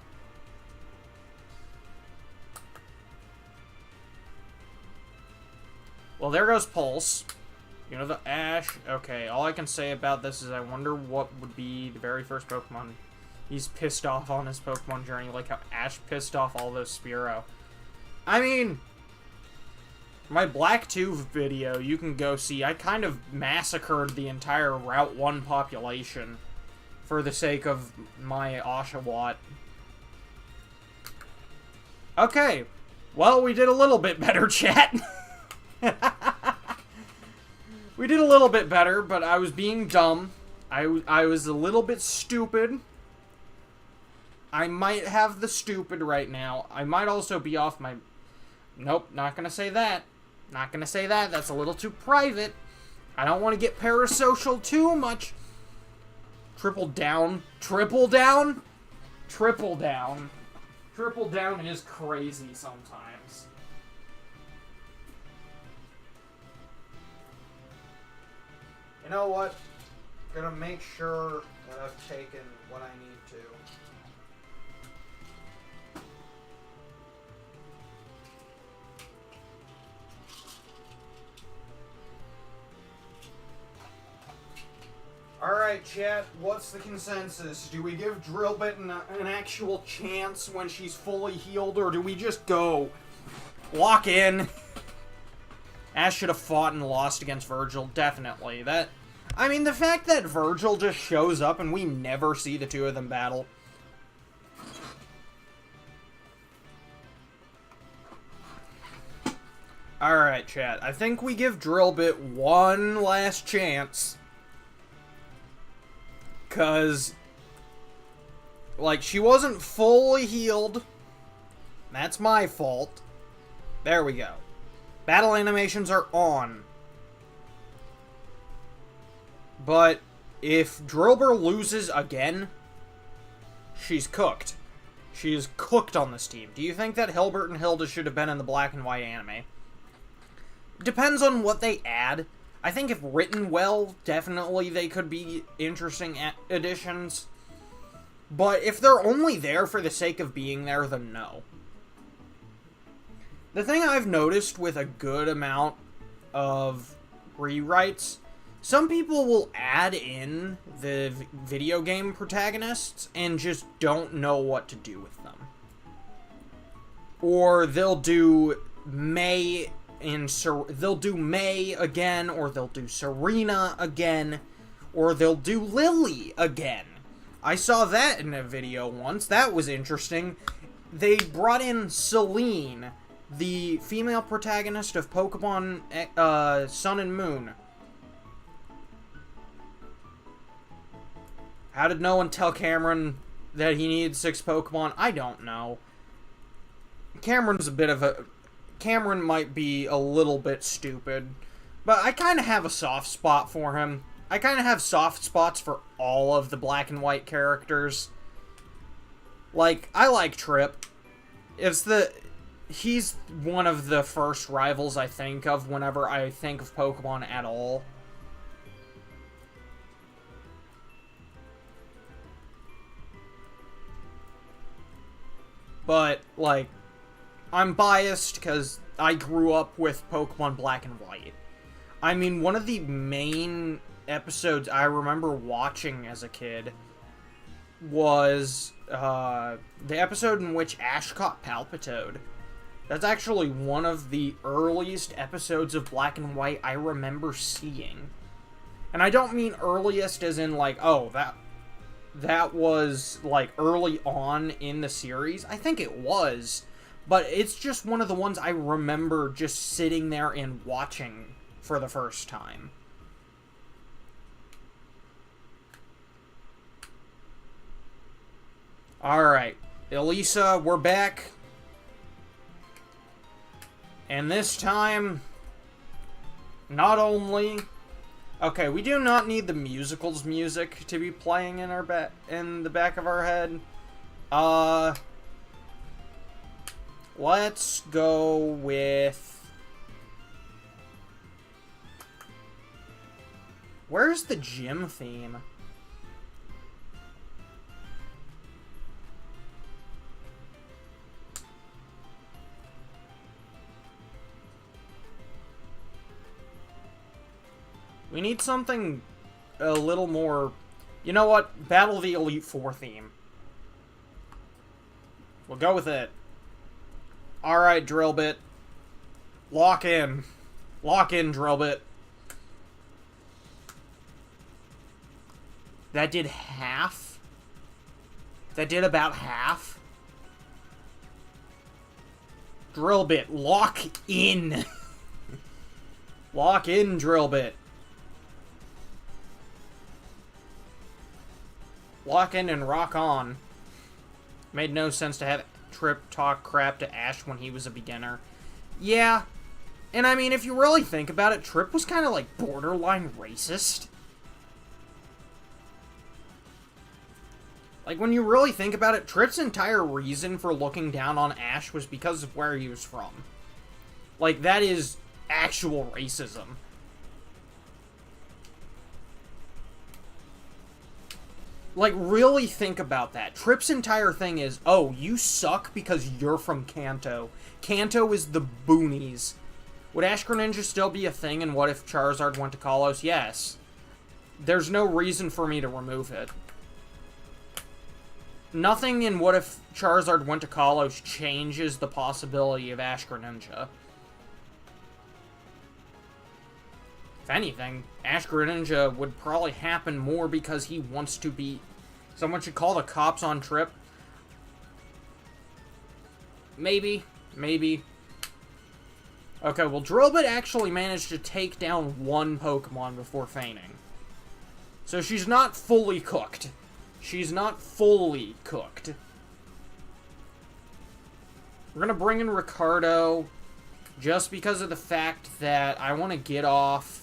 A: Well, there goes Pulse. You know, the Ash. Okay, all I can say about this is I wonder what would be the very first Pokemon. He's pissed off on his Pokemon journey, like how Ash pissed off all those Spearow. I mean, my Black 2 video, you can go see. I kind of massacred the entire Route 1 population for the sake of my Oshawott. Okay, well, we did a little bit better, chat. We did a little bit better, but I was being dumb. I was a little bit stupid. I might have the stupid right now. I might also be off my... Nope, not gonna say that. Not gonna say that. That's a little too private. I don't want to get parasocial too much. Triple down. Triple down? Triple down. Triple down is crazy sometimes. You know what? Gonna make sure that I've taken what I need to. Alright, chat, what's the consensus? Do we give Drillbit an actual chance when she's fully healed, or do we just go? Lock in. Ash should have fought and lost against Virgil, definitely. I mean, the fact that Virgil just shows up and we never see the two of them battle. Alright, chat. I think we give Drillbit one last chance. Because, like, she wasn't fully healed. That's my fault. There we go. Battle animations are on. But if Drillbur loses again, she's cooked. She is cooked on this team. Do you think that Hilbert and Hilda should have been in the black and white anime? Depends on what they add. I think if written well, definitely they could be interesting additions. But if they're only there for the sake of being there, then no. The thing I've noticed with a good amount of rewrites, some people will add in the video game protagonists and just don't know what to do with them. Or they'll do May again, or they'll do Serena again, or they'll do Lily again. I saw that in a video once. That was interesting. They brought in Celine, the female protagonist of Pokemon Sun and Moon. How did no one tell Cameron that he needed 6 Pokemon? I don't know. Cameron might be a little bit stupid, but I kind of have a soft spot for him. I kind of have soft spots for all of the black and white characters. Like, I like Trip. He's one of the first rivals I think of whenever I think of Pokemon at all. But, like, I'm biased because I grew up with Pokemon Black and White. I mean, one of the main episodes I remember watching as a kid was the episode in which Ash caught Palpitoad. That's actually one of the earliest episodes of Black and White I remember seeing. And I don't mean earliest as in, like, oh, that was, like, early on in the series. I think it was. But it's just one of the ones I remember just sitting there and watching for the first time. Alright. Elisa, we're back. And this time, not only... Okay, we do not need the musicals music to be playing in our in the back of our head. Let's go with... Where's the gym theme? We need something a little more... You know what? Battle of the Elite Four theme. We'll go with it. Alright, Drillbit. Lock in. Lock in, Drillbit. That did half? That did about half? Drillbit, lock in. Lock in, Drillbit. Lock in and rock on. Made no sense to have Trip talk crap to Ash when he was a beginner. Yeah. And I mean, if you really think about it, Trip was kind of like borderline racist. Like, when you really think about it, Trip's entire reason for looking down on Ash was because of where he was from. Like, that is actual racism. Like, really think about that. Trip's entire thing is, oh, you suck because you're from Kanto. Kanto is the boonies. Would Ash Greninja still be a thing, and what if Charizard went to Kalos? Yes. There's no reason for me to remove it. Nothing in what if Charizard went to Kalos changes the possibility of Ash Greninja. If anything, Ash Greninja would probably happen more because he wants to be... Someone should call the cops on Trip. Maybe. Maybe. Okay, well, Drillbit actually managed to take down one Pokemon before fainting. So she's not fully cooked. She's not fully cooked. We're gonna bring in Ricardo just because of the fact that I want to get off...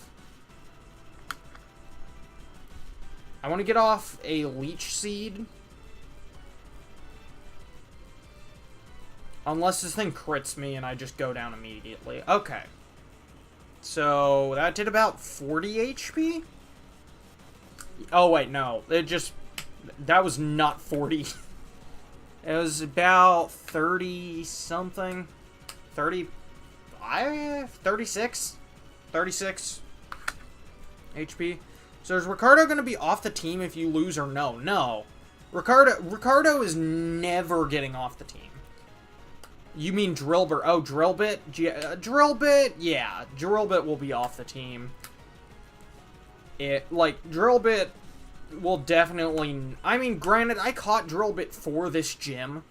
A: I want to get off a Leech Seed. Unless this thing crits me and I just go down immediately. Okay. So, that did about 40 HP? Oh, wait, no. It just... That was not 40. It was about 30-something. 35? 36? 36 HP. So is Ricardo going to be off the team if you lose or no? No. Ricardo is never getting off the team. You mean Drillbit? Oh, Drillbit? Drillbit? Yeah. Drillbit will be off the team. Drillbit will definitely... I mean, granted, I caught Drillbit for this gym.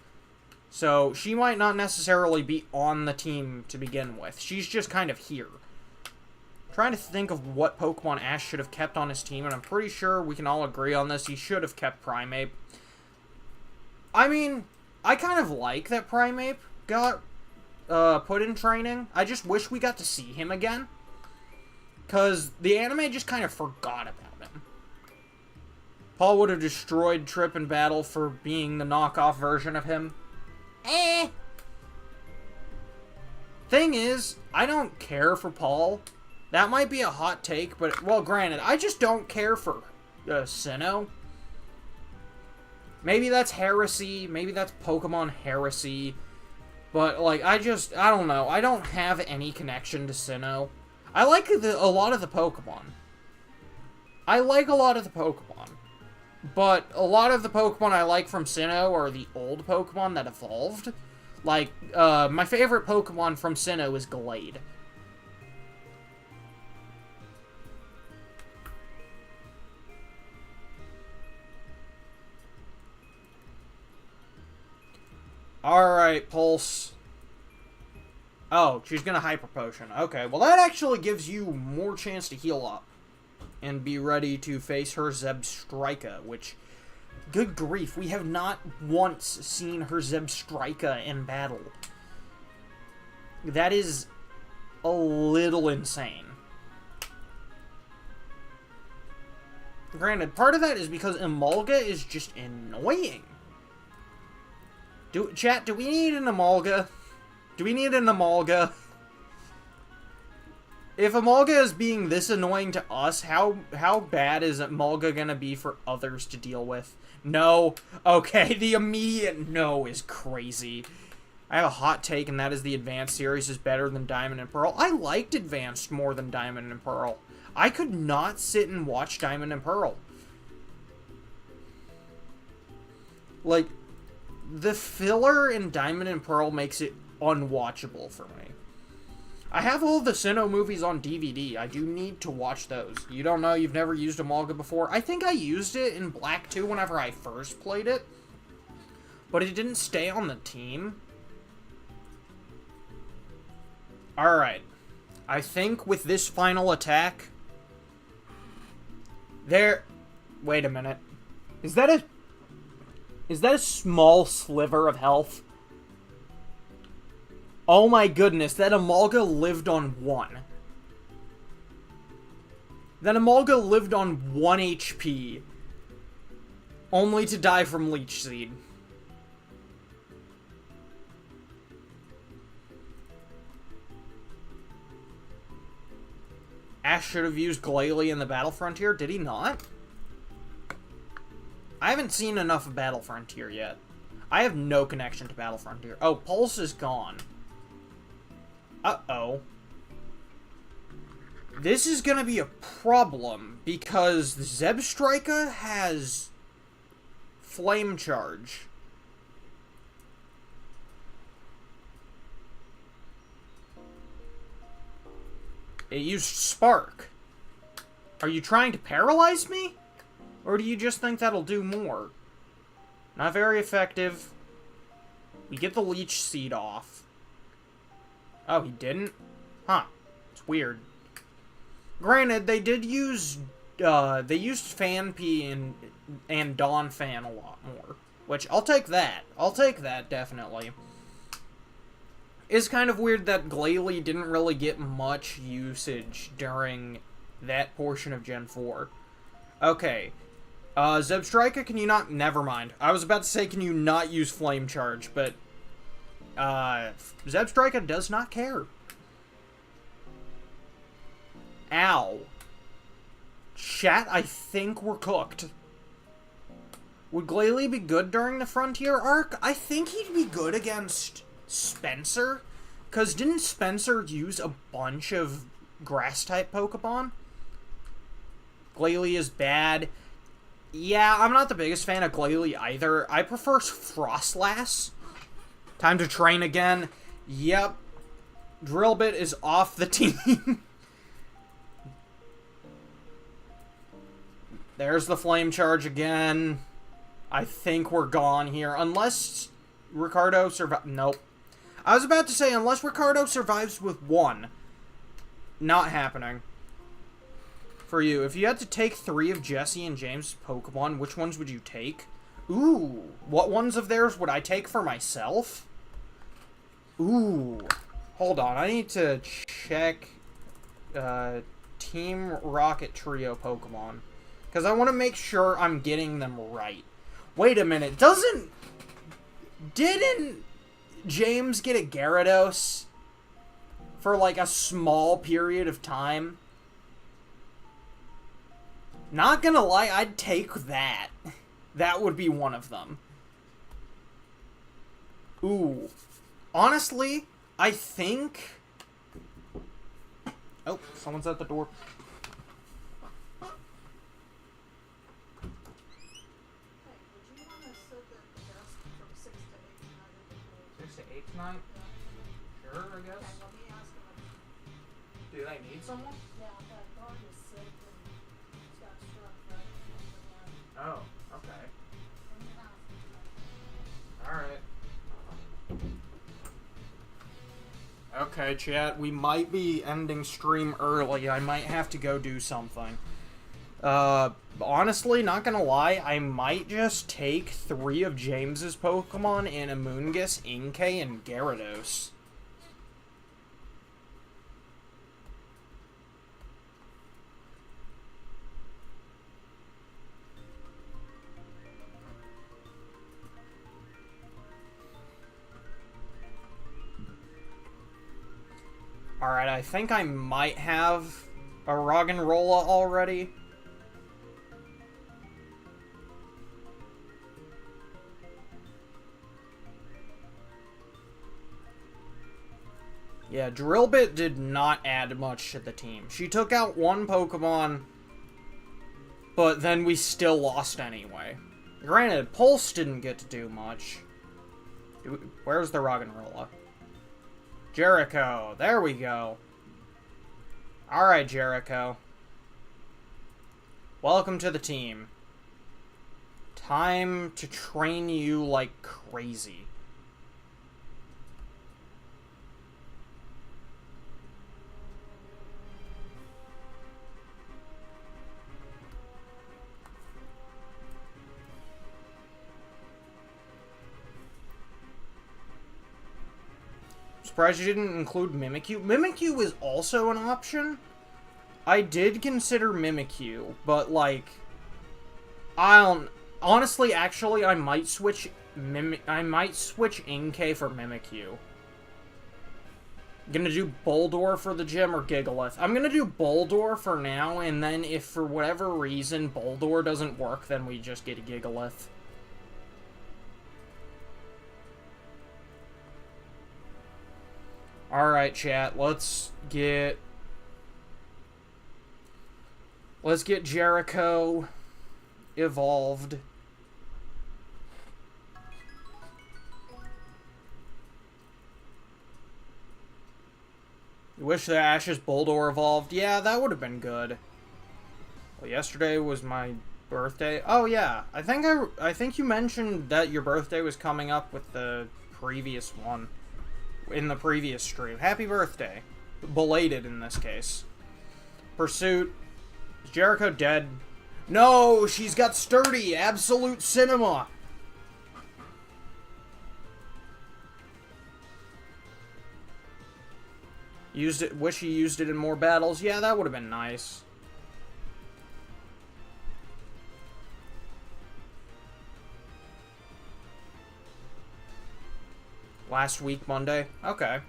A: So, she might not necessarily be on the team to begin with. She's just kind of here. Trying to think of what Pokemon Ash should have kept on his team, and I'm pretty sure we can all agree on this. He should have kept Primeape. I mean, I kind of like that Primeape got put in training. I just wish we got to see him again. Because the anime just kind of forgot about him. Paul would have destroyed Trip in battle for being the knockoff version of him. Thing is, I don't care for Paul. That might be a hot take, but, well, granted, I just don't care for Sinnoh. Maybe that's heresy. Maybe that's Pokemon heresy. But, like, I don't know. I don't have any connection to Sinnoh. I like a lot of the Pokemon. But a lot of the Pokemon I like from Sinnoh are the old Pokemon that evolved. Like, my favorite Pokemon from Sinnoh is Gallade. Alright, Pulse. Oh, she's gonna Hyper Potion. Okay, well that actually gives you more chance to heal up. And be ready to face her Zebstrika, which Good grief, we have not once seen her Zebstrika in battle. That is a little insane. Granted, part of that is because Emolga is just annoying. Chat, do we need an Emolga? Do we need an Emolga? If Emolga is being this annoying to us, how bad is Emolga gonna be for others to deal with? No. Okay, the immediate no is crazy. I have a hot take, and that is the Advanced series is better than Diamond and Pearl. I liked Advanced more than Diamond and Pearl. I could not sit and watch Diamond and Pearl. Like, the filler in Diamond and Pearl makes it unwatchable for me. I have all the Sinnoh movies on DVD. I do need to watch those. You don't know, you've never used Emolga before. I think I used it in Black 2 whenever I first played it. But it didn't stay on the team. Alright. I think with this final attack... Wait a minute. Is that a small sliver of health? Oh my goodness, that Emolga lived on 1. That Emolga lived on 1 HP. Only to die from Leech Seed. Ash should have used Glalie in the Battle Frontier, did he not? I haven't seen enough of Battle Frontier yet. I have no connection to Battle Frontier. Oh, Pulse is gone. Uh-oh. This is gonna be a problem, because Zebstrika has Flame Charge. It used Spark. Are you trying to paralyze me? Or do you just think that'll do more? Not very effective. We get the Leech Seed off. Oh, he didn't? Huh. It's weird. Granted, they did use, they used Phanpy and Donphan a lot more. Which, I'll take that. I'll take that, definitely. It's kind of weird that Glalie didn't really get much usage during that portion of Gen 4. Okay. Zebstrika, can you not... Never mind. I was about to say, can you not use Flame Charge, but... Zebstrika does not care. Ow. Chat, I think we're cooked. Would Glalie be good during the Frontier arc? I think he'd be good against Spencer. Because didn't Spencer use a bunch of Grass-type Pokemon? Glalie is bad. Yeah, I'm not the biggest fan of Glalie either. I prefer Frostlass. Time to train again. Yep. Drillbit is off the team. There's the Flame Charge again. I think we're gone here. Unless Ricardo survives... Nope. I was about to say, unless Ricardo survives with 1. Not happening. For you, if you had to take 3 of Jesse and James' Pokemon, which ones would you take? Ooh, what ones of theirs would I take for myself? Ooh, hold on, I need to check Team Rocket Trio Pokemon. Because I want to make sure I'm getting them right. Wait a minute, didn't James get a Gyarados for like a small period of time? Not gonna lie, I'd take that. That would be one of them. Ooh. Honestly, I think... Oh, someone's at the door.
B: Hey, would you want to sit at the desk from 6 to 8 tonight?
A: 6 to 8 tonight? Sure, I guess.
B: Okay, let me ask him.
A: Do they need someone?
B: Yeah, that dog is sick and he's got strep throat and
A: Oh, okay.
B: I'm gonna ask him.
A: Alright. Okay, chat, we might be ending stream early. I might have to go do something. Honestly, not gonna lie, I might just take 3 of James's Pokemon in Amoonguss, Inkay, and Gyarados. Alright, I think I might have a Roggenrola already. Yeah, Drillbit did not add much to the team. She took out 1 Pokemon, but then we still lost anyway. Granted, Pulse didn't get to do much. Where's the Roggenrola? Jericho, there we go. Alright, Jericho. Welcome to the team. Time to train you like crazy. Surprised you didn't include Mimikyu. Mimikyu is also an option. I did consider Mimikyu, but like, honestly, actually, I might switch Inkay for Mimikyu. Gonna do Boldore for the gym or Gigalith? I'm gonna do Boldore for now, and then if for whatever reason Boldore doesn't work, then we just get a Gigalith. Alright, chat, let's get Jericho evolved. You wish the Ash's Boldore evolved? Yeah, that would have been good. Well, yesterday was my birthday. Oh yeah, I think you mentioned that your birthday was coming up with the previous one. In the previous stream. Happy birthday. Belated in this case. Pursuit. Is Jericho dead? No, she's got Sturdy. Absolute Cinema. Used it. Wish he used it in more battles. Yeah, that would have been nice. Last week, Monday? Okay.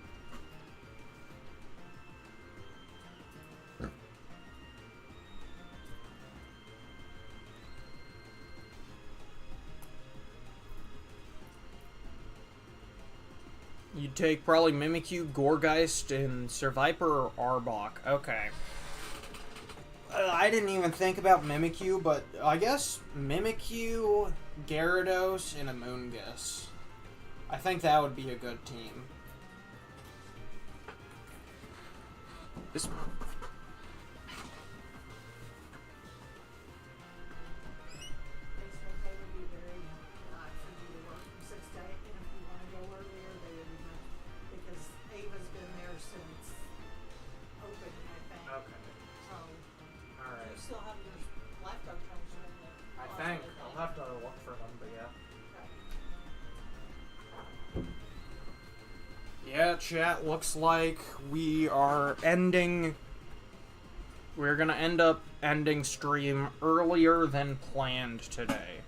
A: You'd take probably Mimikyu, Gourgeist, and Survivor or Arbok. Okay. I didn't even think about Mimikyu, but I guess Mimikyu, Gyarados, and Amoonguss. I think that would be a good team. This... I'll have to look for them, but yeah. Yeah, chat, looks like we're gonna end up ending stream earlier than planned today.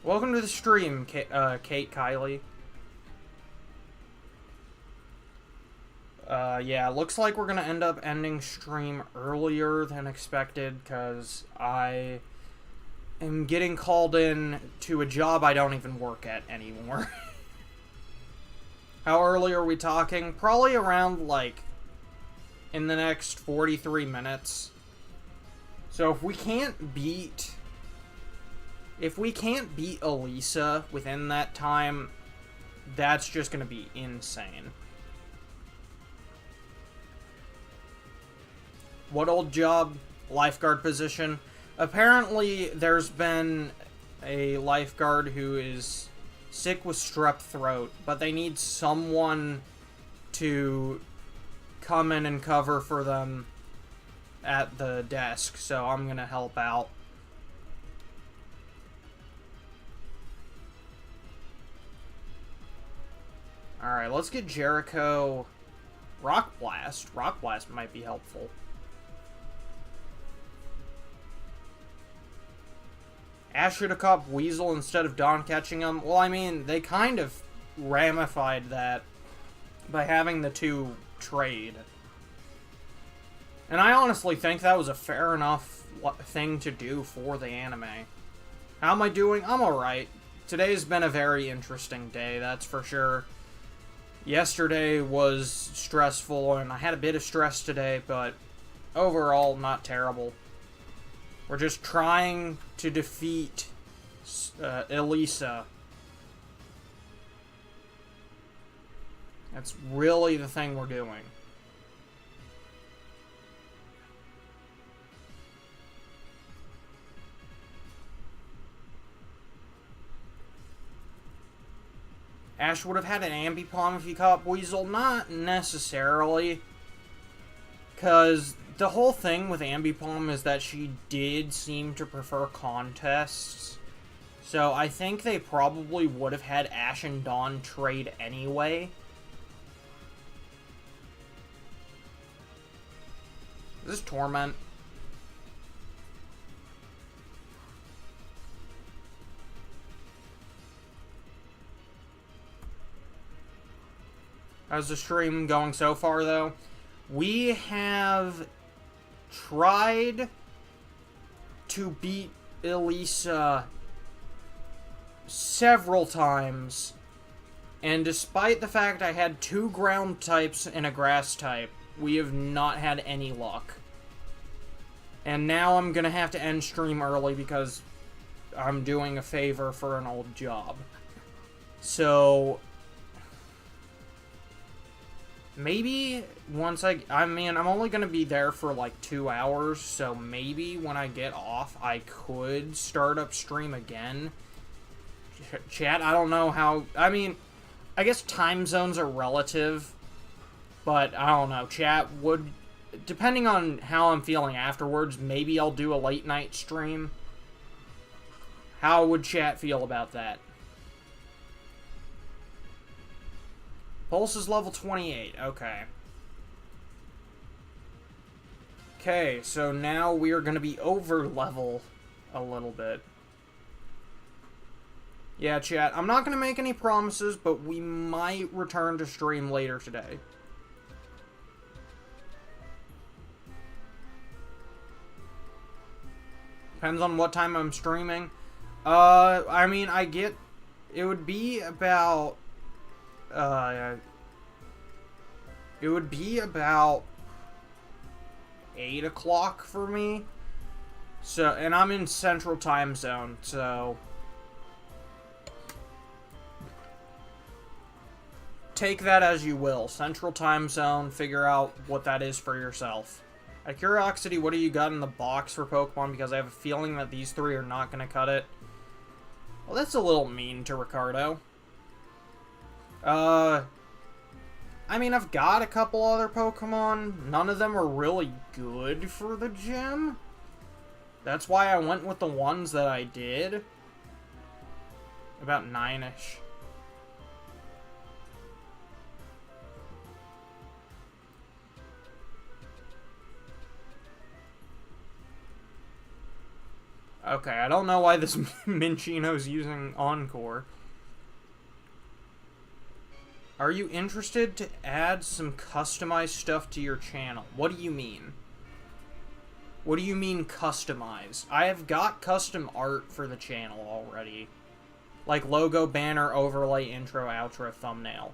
A: Welcome to the stream, Kate Kylie. Yeah, looks like we're gonna end up ending stream earlier than expected, because I am getting called in to a job I don't even work at anymore. How early are we talking? Probably around, like, in the next 43 minutes. So if we can't beat Elisa within that time, that's just gonna be insane. What old job? Lifeguard position. Apparently, there's been a lifeguard who is sick with strep throat, but they need someone to come in and cover for them at the desk, so I'm gonna help out. Alright, let's get Jericho Rock Blast. Rock Blast might be helpful. Ash should have caught Weasel instead of Dawn catching him. Well, I mean, they kind of ramified that by having the two trade. And I honestly think that was a fair enough thing to do for the anime. How am I doing? I'm alright. Today's been a very interesting day, that's for sure. Yesterday was stressful, and I had a bit of stress today, but overall, not terrible. We're just trying to defeat Elisa. That's really the thing we're doing. Ash would have had an Ambipom if he caught Weasel. Not necessarily. Because the whole thing with Ambipom is that she did seem to prefer contests. So I think they probably would have had Ash and Dawn trade anyway. Is this Torment? How's the stream going so far, though? We have tried to beat Elisa several times, and despite the fact I had 2 ground types and a grass type, we have not had any luck. And now I'm gonna have to end stream early because I'm doing a favor for an old job. So maybe once I mean, I'm only going to be there for like 2 hours, so maybe when I get off, I could start up stream again. Chat, I don't know how, I mean, I guess time zones are relative, but I don't know. Chat would, depending on how I'm feeling afterwards, maybe I'll do a late night stream. How would chat feel about that? Pulse is level 28, okay. Okay, so now we are going to be over level a little bit. Yeah, chat, I'm not going to make any promises, but we might return to stream later today. Depends on what time I'm streaming. I mean, it would be about... it would be about 8 o'clock for me. So, and I'm in Central Time Zone, so take that as you will. Central Time Zone, figure out what that is for yourself. Out of curiosity, what do you got in the box for Pokemon? Because I have a feeling that these 3 are not going to cut it. Well, that's a little mean to Ricardo. I mean, I've got a couple other Pokemon. None of them are really good for the gym. That's why I went with the ones that I did. About 9-ish. Okay, I don't know why this Minchino's using Encore. Are you interested to add some customized stuff to your channel? What do you mean? What do you mean customize? I have got custom art for the channel already. Like logo, banner, overlay, intro, outro, thumbnail.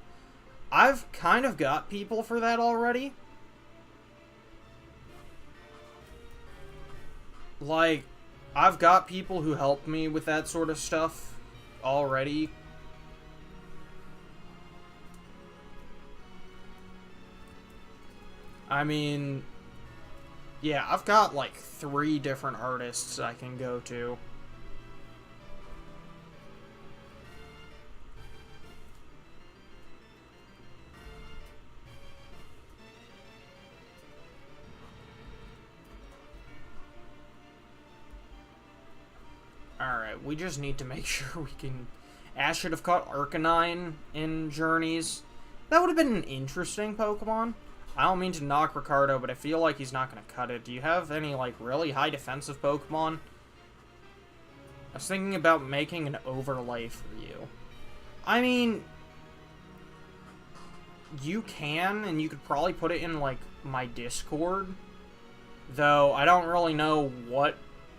A: I've kind of got people for that already. Like, I've got people who help me with that sort of stuff already. I mean, yeah, I've got like 3 different artists I can go to. we just need to make sure we can... Ash should have caught Arcanine in Journeys. That would have been an interesting Pokemon. I don't mean to knock Ricardo, but I feel like he's not going to cut it. Do you have any, like, really high defensive Pokemon? I was thinking about making an overlay for you. I mean... You can, and you could probably put it in, like, my Discord. Though, I don't really know what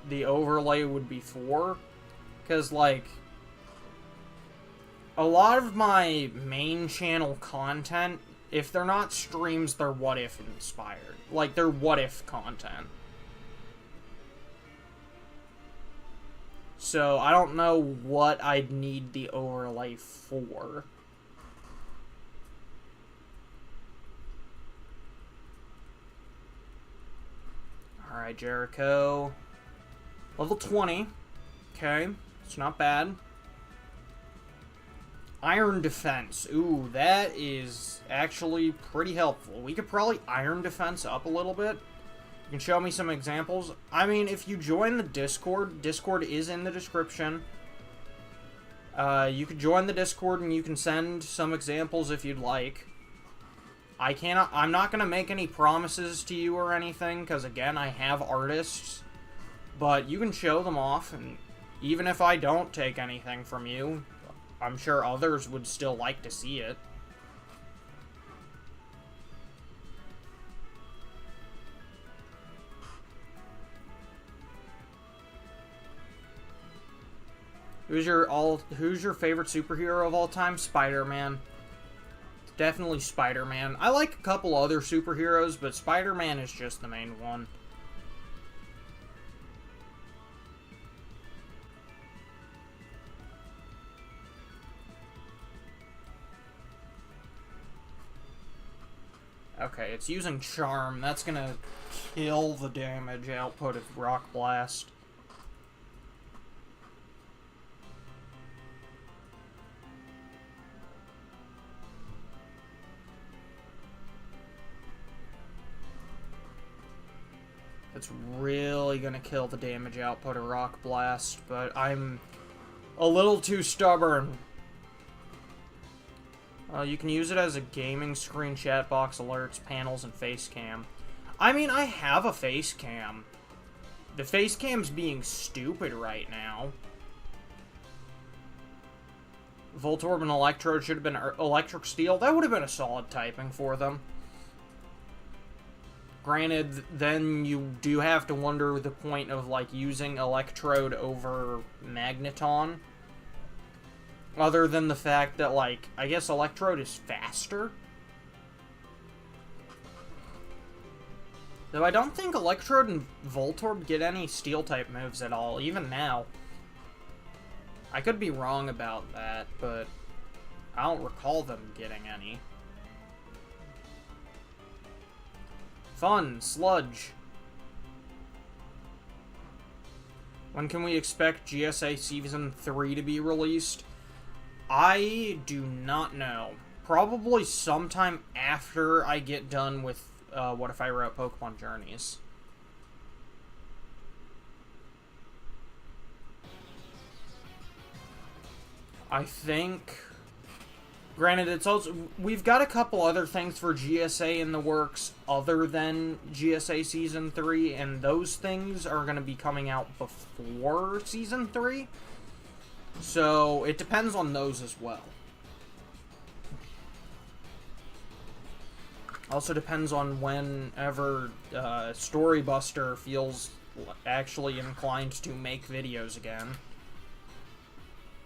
A: the overlay would be for. Because, like... A lot of my main channel content, if they're not streams, they're what-if inspired. Like, they're what-if content. So, I don't know what I'd need the overlay for. Alright, Jericho. Level 20. Okay, it's not bad. Iron Defense. Ooh, that is actually pretty helpful. We could probably Iron Defense up a little bit. You can show me some examples. I mean, if you join the Discord, Discord is in the description. You could join the Discord and you can send some examples if you'd like. I'm not going to make any promises to you or anything, because again, I have artists. But you can show them off, and even if I don't take anything from you, I'm sure others would still like to see it. Who's your favorite superhero of all time? Spider-Man. Definitely Spider-Man. I like a couple other superheroes, but Spider-Man is just the main one. Okay, it's using Charm. That's gonna kill the damage output of Rock Blast. It's really gonna kill the damage output of Rock Blast, but I'm a little too stubborn. You can use it as a gaming screen, chat box, alerts, panels, and face cam. I mean, I have a face cam. The face cam's being stupid right now. Voltorb and Electrode should have been Electric Steel. That would have been a solid typing for them. Granted, then you do have to wonder the point of, like, using Electrode over Magneton. Other than the fact that, like, I guess Electrode is faster. Though I don't think Electrode and Voltorb get any Steel-type moves at all, even now. I could be wrong about that, but I don't recall them getting any. Fun, Sludge. When can we expect GSA Season 3 to be released? I do not know. Probably sometime after I get done with What If I Wrote Pokemon Journeys. I think... Granted, it's also... We've got a couple other things for GSA in the works other than GSA Season 3, and those things are going to be coming out before Season 3. So, it depends on those as well. Also depends on whenever Storybuster feels actually inclined to make videos again.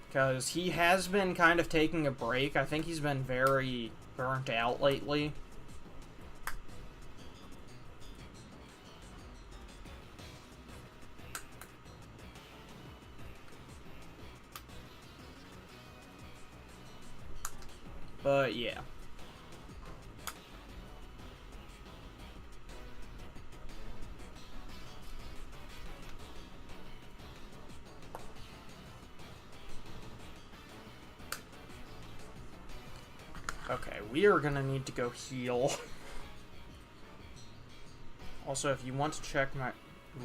A: Because he has been kind of taking a break. I think he's been very burnt out lately. But yeah. Okay, we are gonna need to go heal. Also, if you want to check my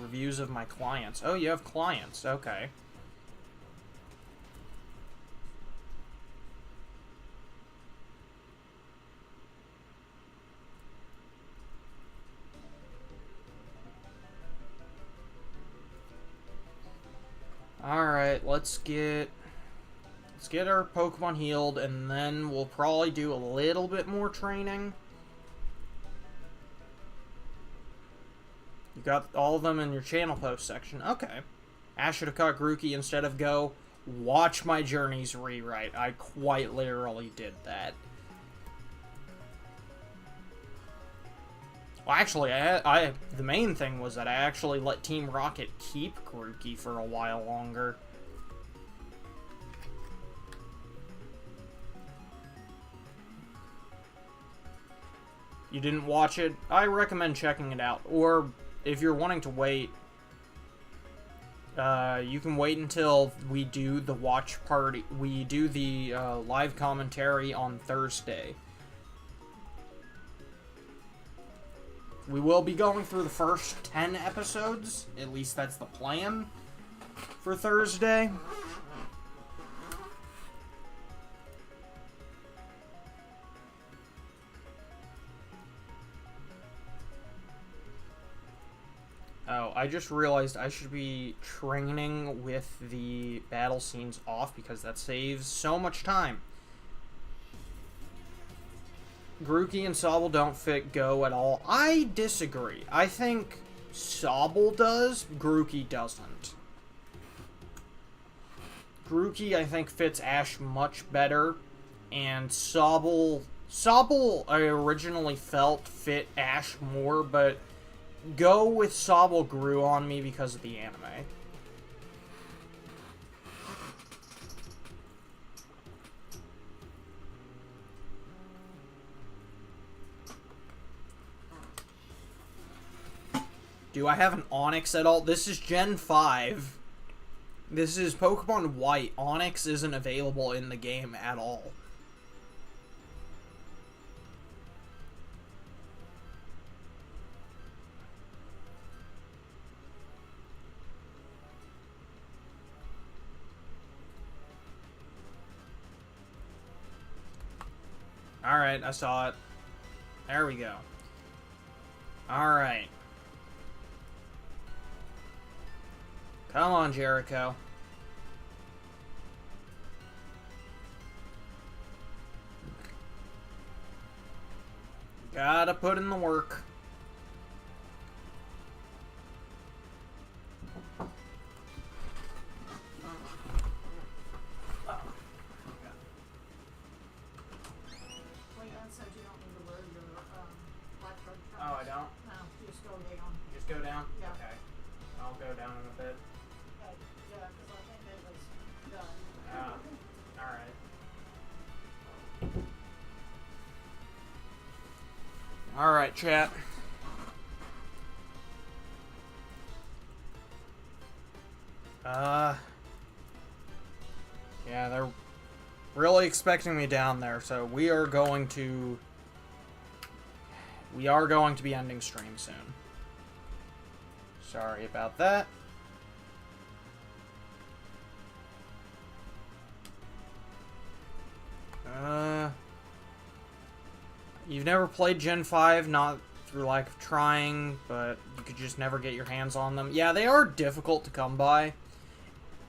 A: reviews of my clients. Oh, you have clients. Okay. Alright, let's get our Pokemon healed, and then we'll probably do a little bit more training. You got all of them in your channel post section. Okay. Ash should have caught Grookey instead of Go. Watch my Journeys rewrite. I quite literally did that. Well, actually, the main thing was that I actually let Team Rocket keep Grookey for a while longer. You didn't watch it? I recommend checking it out. Or, if you're wanting to wait, you can wait until we do the watch party. We do the live commentary on Thursday. We will be going through the first 10 episodes. At least that's the plan for Thursday. Oh, I just realized I should be training with the battle scenes off because that saves so much time. Grookey and Sobble don't fit Go at all. I disagree. I think Sobble does, Grookey doesn't. Grookey, I think, fits Ash much better, and Sobble I originally felt fit Ash more, but Go with Sobble grew on me because of the anime. Do I have an Onix at all? This is Gen 5. This is Pokemon White. Onix isn't available in the game at all. Alright, I saw it. There we go. Alright. Come on, Jericho. Gotta put in the work. Oh, I don't?
B: No, just go down.
A: Just go down?
B: Yeah.
A: Okay. I'll go down in a bit.
B: Yeah, because I think it was done.
A: Alright. Alright, chat. Yeah, they're really expecting me down there, so we are going to be ending stream soon. Sorry about that. You've never played Gen 5, not through lack of trying, but you could just never get your hands on them. Yeah, they are difficult to come by,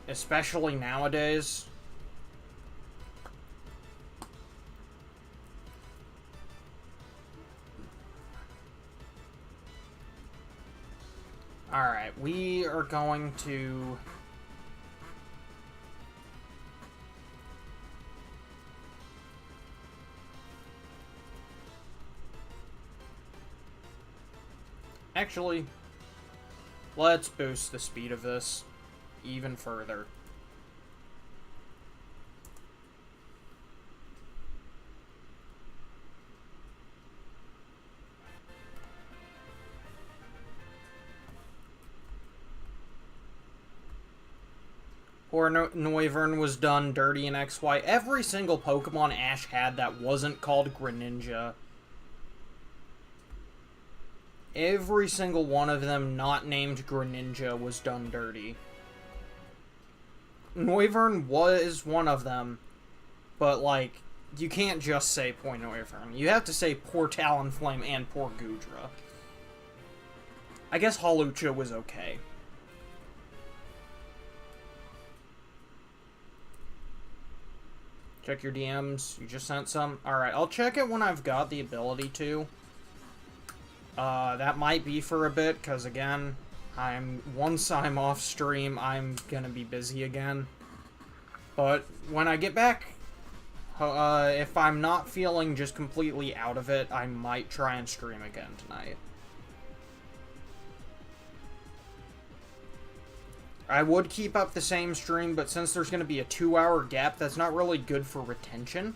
A: especially nowadays. Alright, we are going to... Actually, let's boost the speed of this even further. Poor Noivern was done dirty in XY. Every single Pokemon Ash had that wasn't called Greninja. Every single one of them not named Greninja was done dirty. Noivern was one of them, but, like, you can't just say poor Noivern. You have to say poor Talonflame and poor Goodra. I guess Hawlucha was okay. Check your DMs. You just sent some? Alright, I'll check it when I've got the ability to. That might be for a bit, because again, once I'm off stream, I'm gonna be busy again. But when I get back, if I'm not feeling just completely out of it, I might try and stream again tonight. I would keep up the same stream, but since there's going to be a 2-hour gap, that's not really good for retention.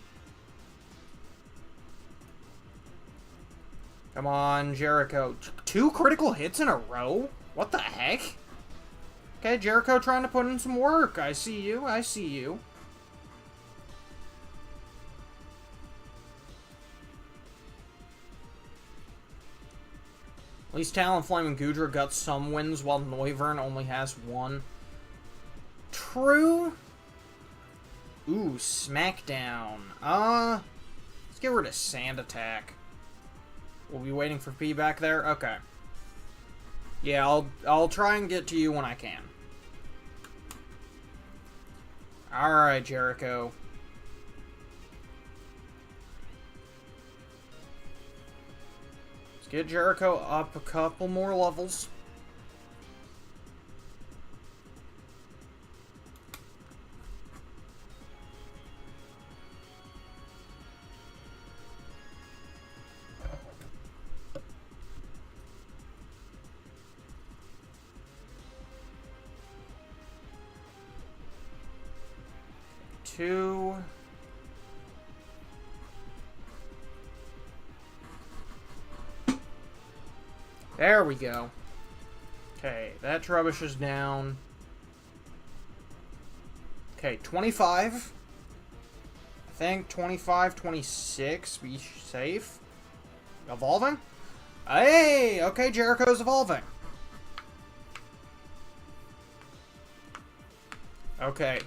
A: Come on, Jericho. 2 critical hits in a row? What the heck? Okay, Jericho trying to put in some work. I see you. I see you. At least Talonflame and Goodra got some wins, while Noivern only has 1. True. Ooh, Smackdown. Let's get rid of Sand Attack. We'll be waiting for feedback there? Okay. Yeah, I'll try and get to you when I can. Alright, Jericho. Get Jericho up a couple more levels. Two. There we go. Okay, that Trubbish is down. Okay, 25. I think 25, 26. Be safe. Evolving? Hey! Okay, Jericho's evolving. Okay.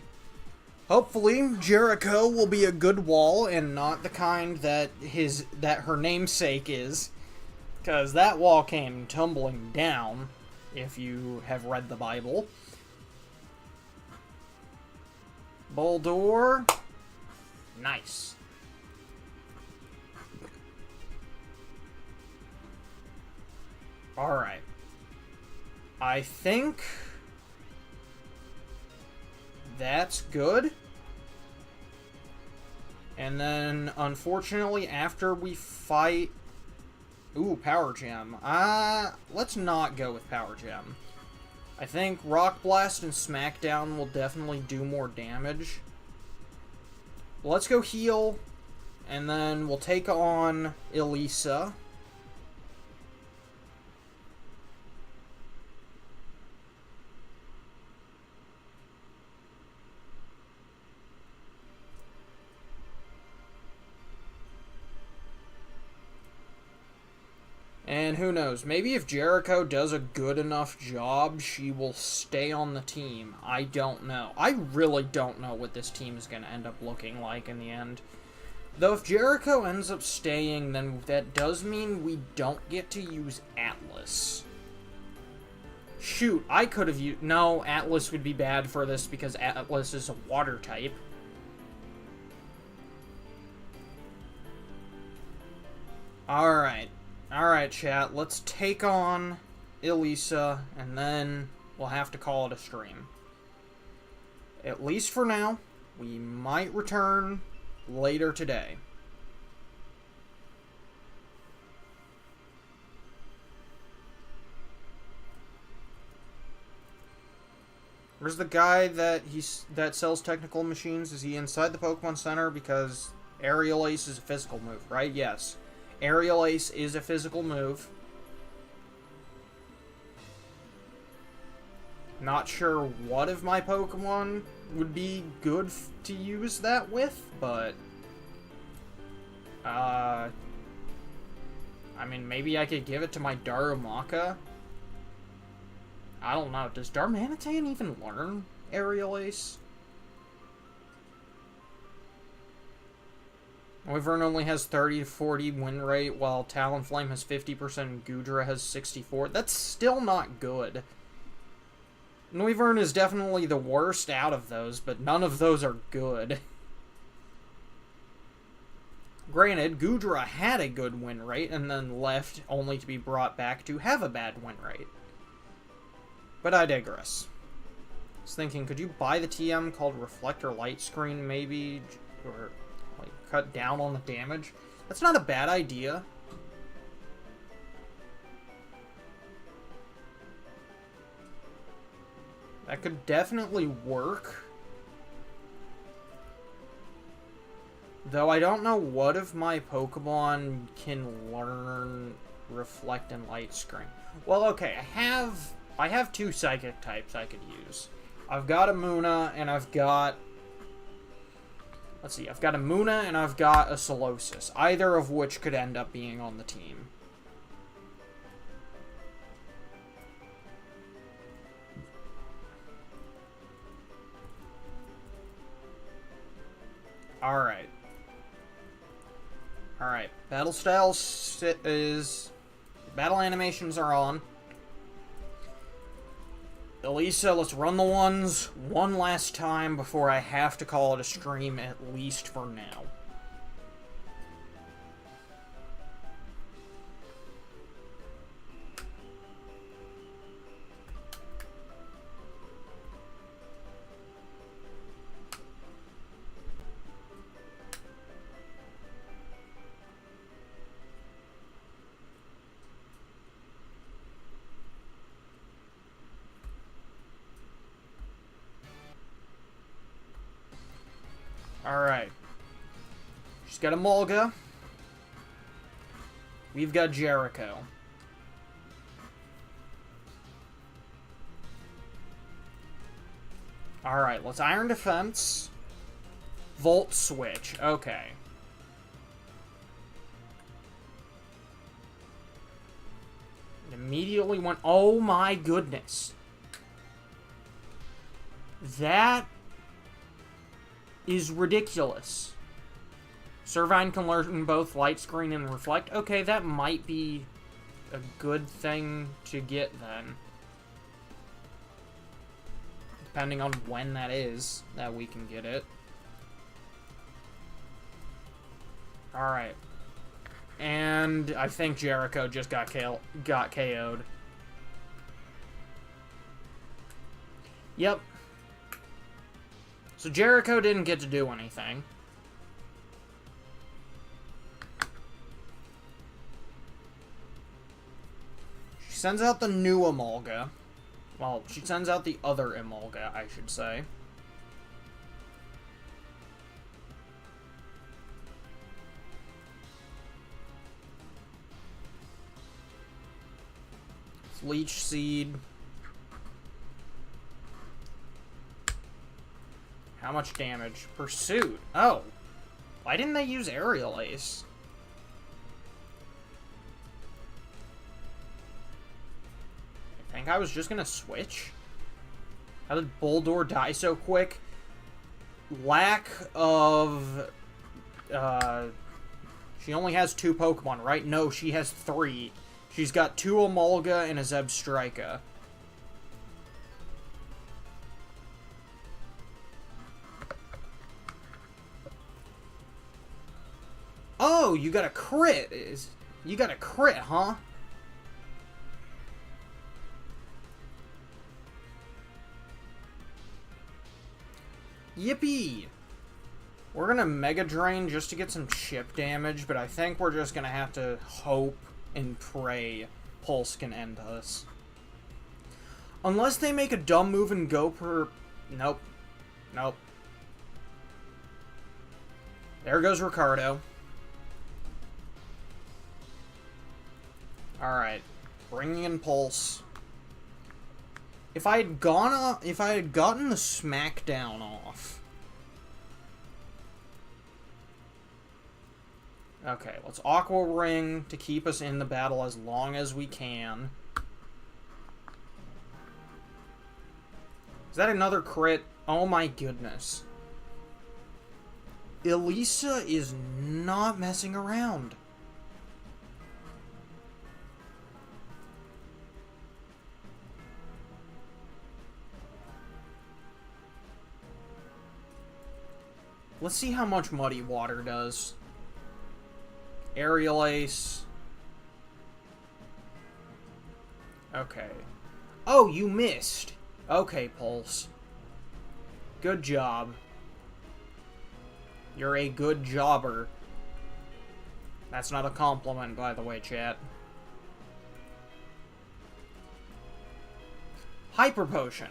A: Hopefully, Jericho will be a good wall and not the kind that her namesake is. Because that wall came tumbling down, if you have read the Bible. Boldore. Nice. Alright. I think that's good. And then, unfortunately, after we fight... Ooh, Power Gem. Let's not go with Power Gem. I think Rock Blast and Smackdown will definitely do more damage. Let's go heal, and then we'll take on Elisa. And who knows, maybe if Jericho does a good enough job, she will stay on the team. I don't know. I really don't know what this team is going to end up looking like in the end. Though if Jericho ends up staying, then that does mean we don't get to use Atlas. Shoot, I could have used... No, Atlas would be bad for this because Atlas is a water type. Alright. Alright, chat, let's take on Elisa, and then we'll have to call it a stream. At least for now. We might return later today. Where's the guy that sells technical machines? Is he inside the Pokemon Center? Because Aerial Ace is a physical move, right? Yes. Aerial Ace is a physical move. Not sure what of my Pokemon would be good to use that with, but... I mean, maybe I could give it to my Darumaka. I don't know. Does Darmanitan even learn Aerial Ace? Wyvern only has 30 to 40 win rate, while Talonflame has 50% and Goodra has 64. That's still not good. Noivern is definitely the worst out of those, but none of those are good. Granted, Goodra had a good win rate and then left only to be brought back to have a bad win rate. But I digress. I was thinking, could you buy the TM called Reflector Light Screen, maybe? Or, like, cut down on the damage? That's not a bad idea. That could definitely work. Though I don't know what if my Pokemon can learn Reflect and Light Screen. Well, okay, I have two Psychic types I could use. I've got a Munna and I've got... Let's see, I've got a Munna and I've got a Solosis. Either of which could end up being on the team. Alright. Alright, battle styles is... Battle animations are on. Elisa, let's run the ones one last time before I have to call it a stream, at least for now. Alright. She's got a Mulga. We've got Jericho. Alright, let's Iron Defense. Volt Switch. Okay. It immediately went... Oh my goodness. That... is ridiculous. Servine can learn both Light Screen and Reflect. Okay, that might be a good thing to get then. Depending on when that is, that we can get it. Alright. And I think Jericho just got KO'd. Yep. So Jericho didn't get to do anything. She sends out the new Emolga. Well, she sends out the other Emolga, I should say. Leech Seed. How much damage? Pursuit. Oh. Why didn't they use Aerial Ace? I think I was just gonna switch. How did Bulldor die so quick? Lack of... she only has 2 Pokemon, right? No, she has 3. She's got 2 Emolga and a Zebstrika. Oh, you got a crit. You got a crit, huh? Yippee! We're gonna Mega Drain just to get some chip damage, but I think we're just gonna have to hope and pray Pulse can end us. Unless they make a dumb move and go per... Nope. Nope. There goes Ricardo. Alright. Bringing in Pulse. If I had gotten the Smackdown off... Okay, let's Aqua Ring to keep us in the battle as long as we can. Is that another crit? Oh my goodness. Elisa is not messing around. Let's see how much Muddy Water does. Aerial Ace. Okay. Oh, you missed. Okay, Pulse. Good job. You're a good jobber. That's not a compliment, by the way, chat. Hyper Potion.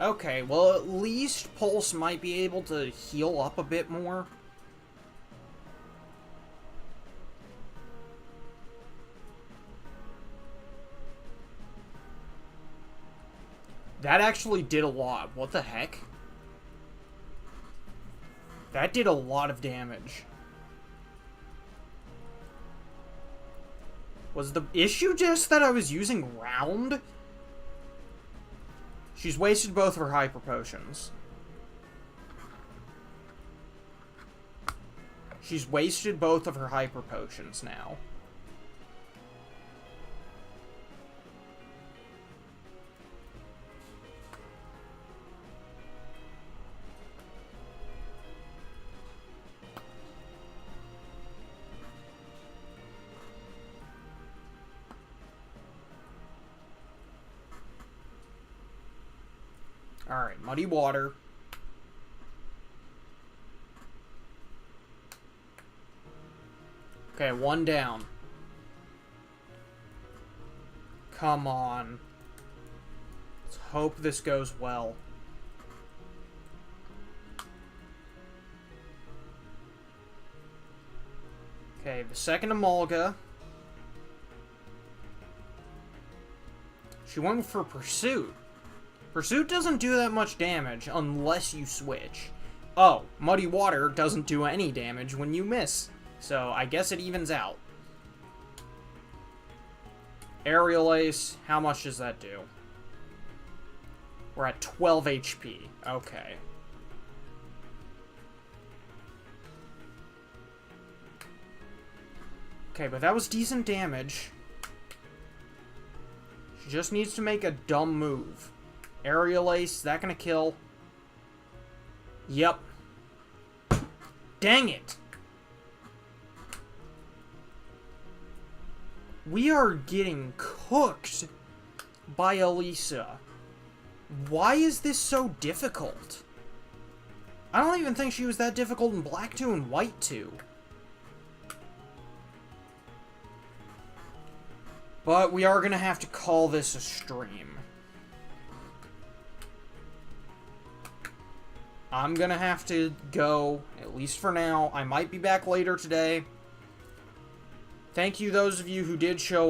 A: Okay, well, at least Pulse might be able to heal up a bit more. That actually did a lot. What the heck? That did a lot of damage. Was the issue just that I was using round? She's wasted both of her hyper potions. She's wasted both of her hyper potions now. Alright, Muddy Water. Okay, one down. Come on. Let's hope this goes well. Okay, the second Emolga. She went for Pursuit. Pursuit doesn't do that much damage unless you switch. Oh, Muddy Water doesn't do any damage when you miss. So I guess it evens out. Aerial Ace, how much does that do? We're at 12 HP. Okay. Okay, but that was decent damage. She just needs to make a dumb move. Aerial Ace, is that gonna kill? Yep. Dang it! We are getting cooked by Elisa. Why is this so difficult? I don't even think she was that difficult in Black 2 and White 2. But we are gonna have to call this a stream. I'm gonna have to go, at least for now. I might be back later today. Thank you, those of you who did show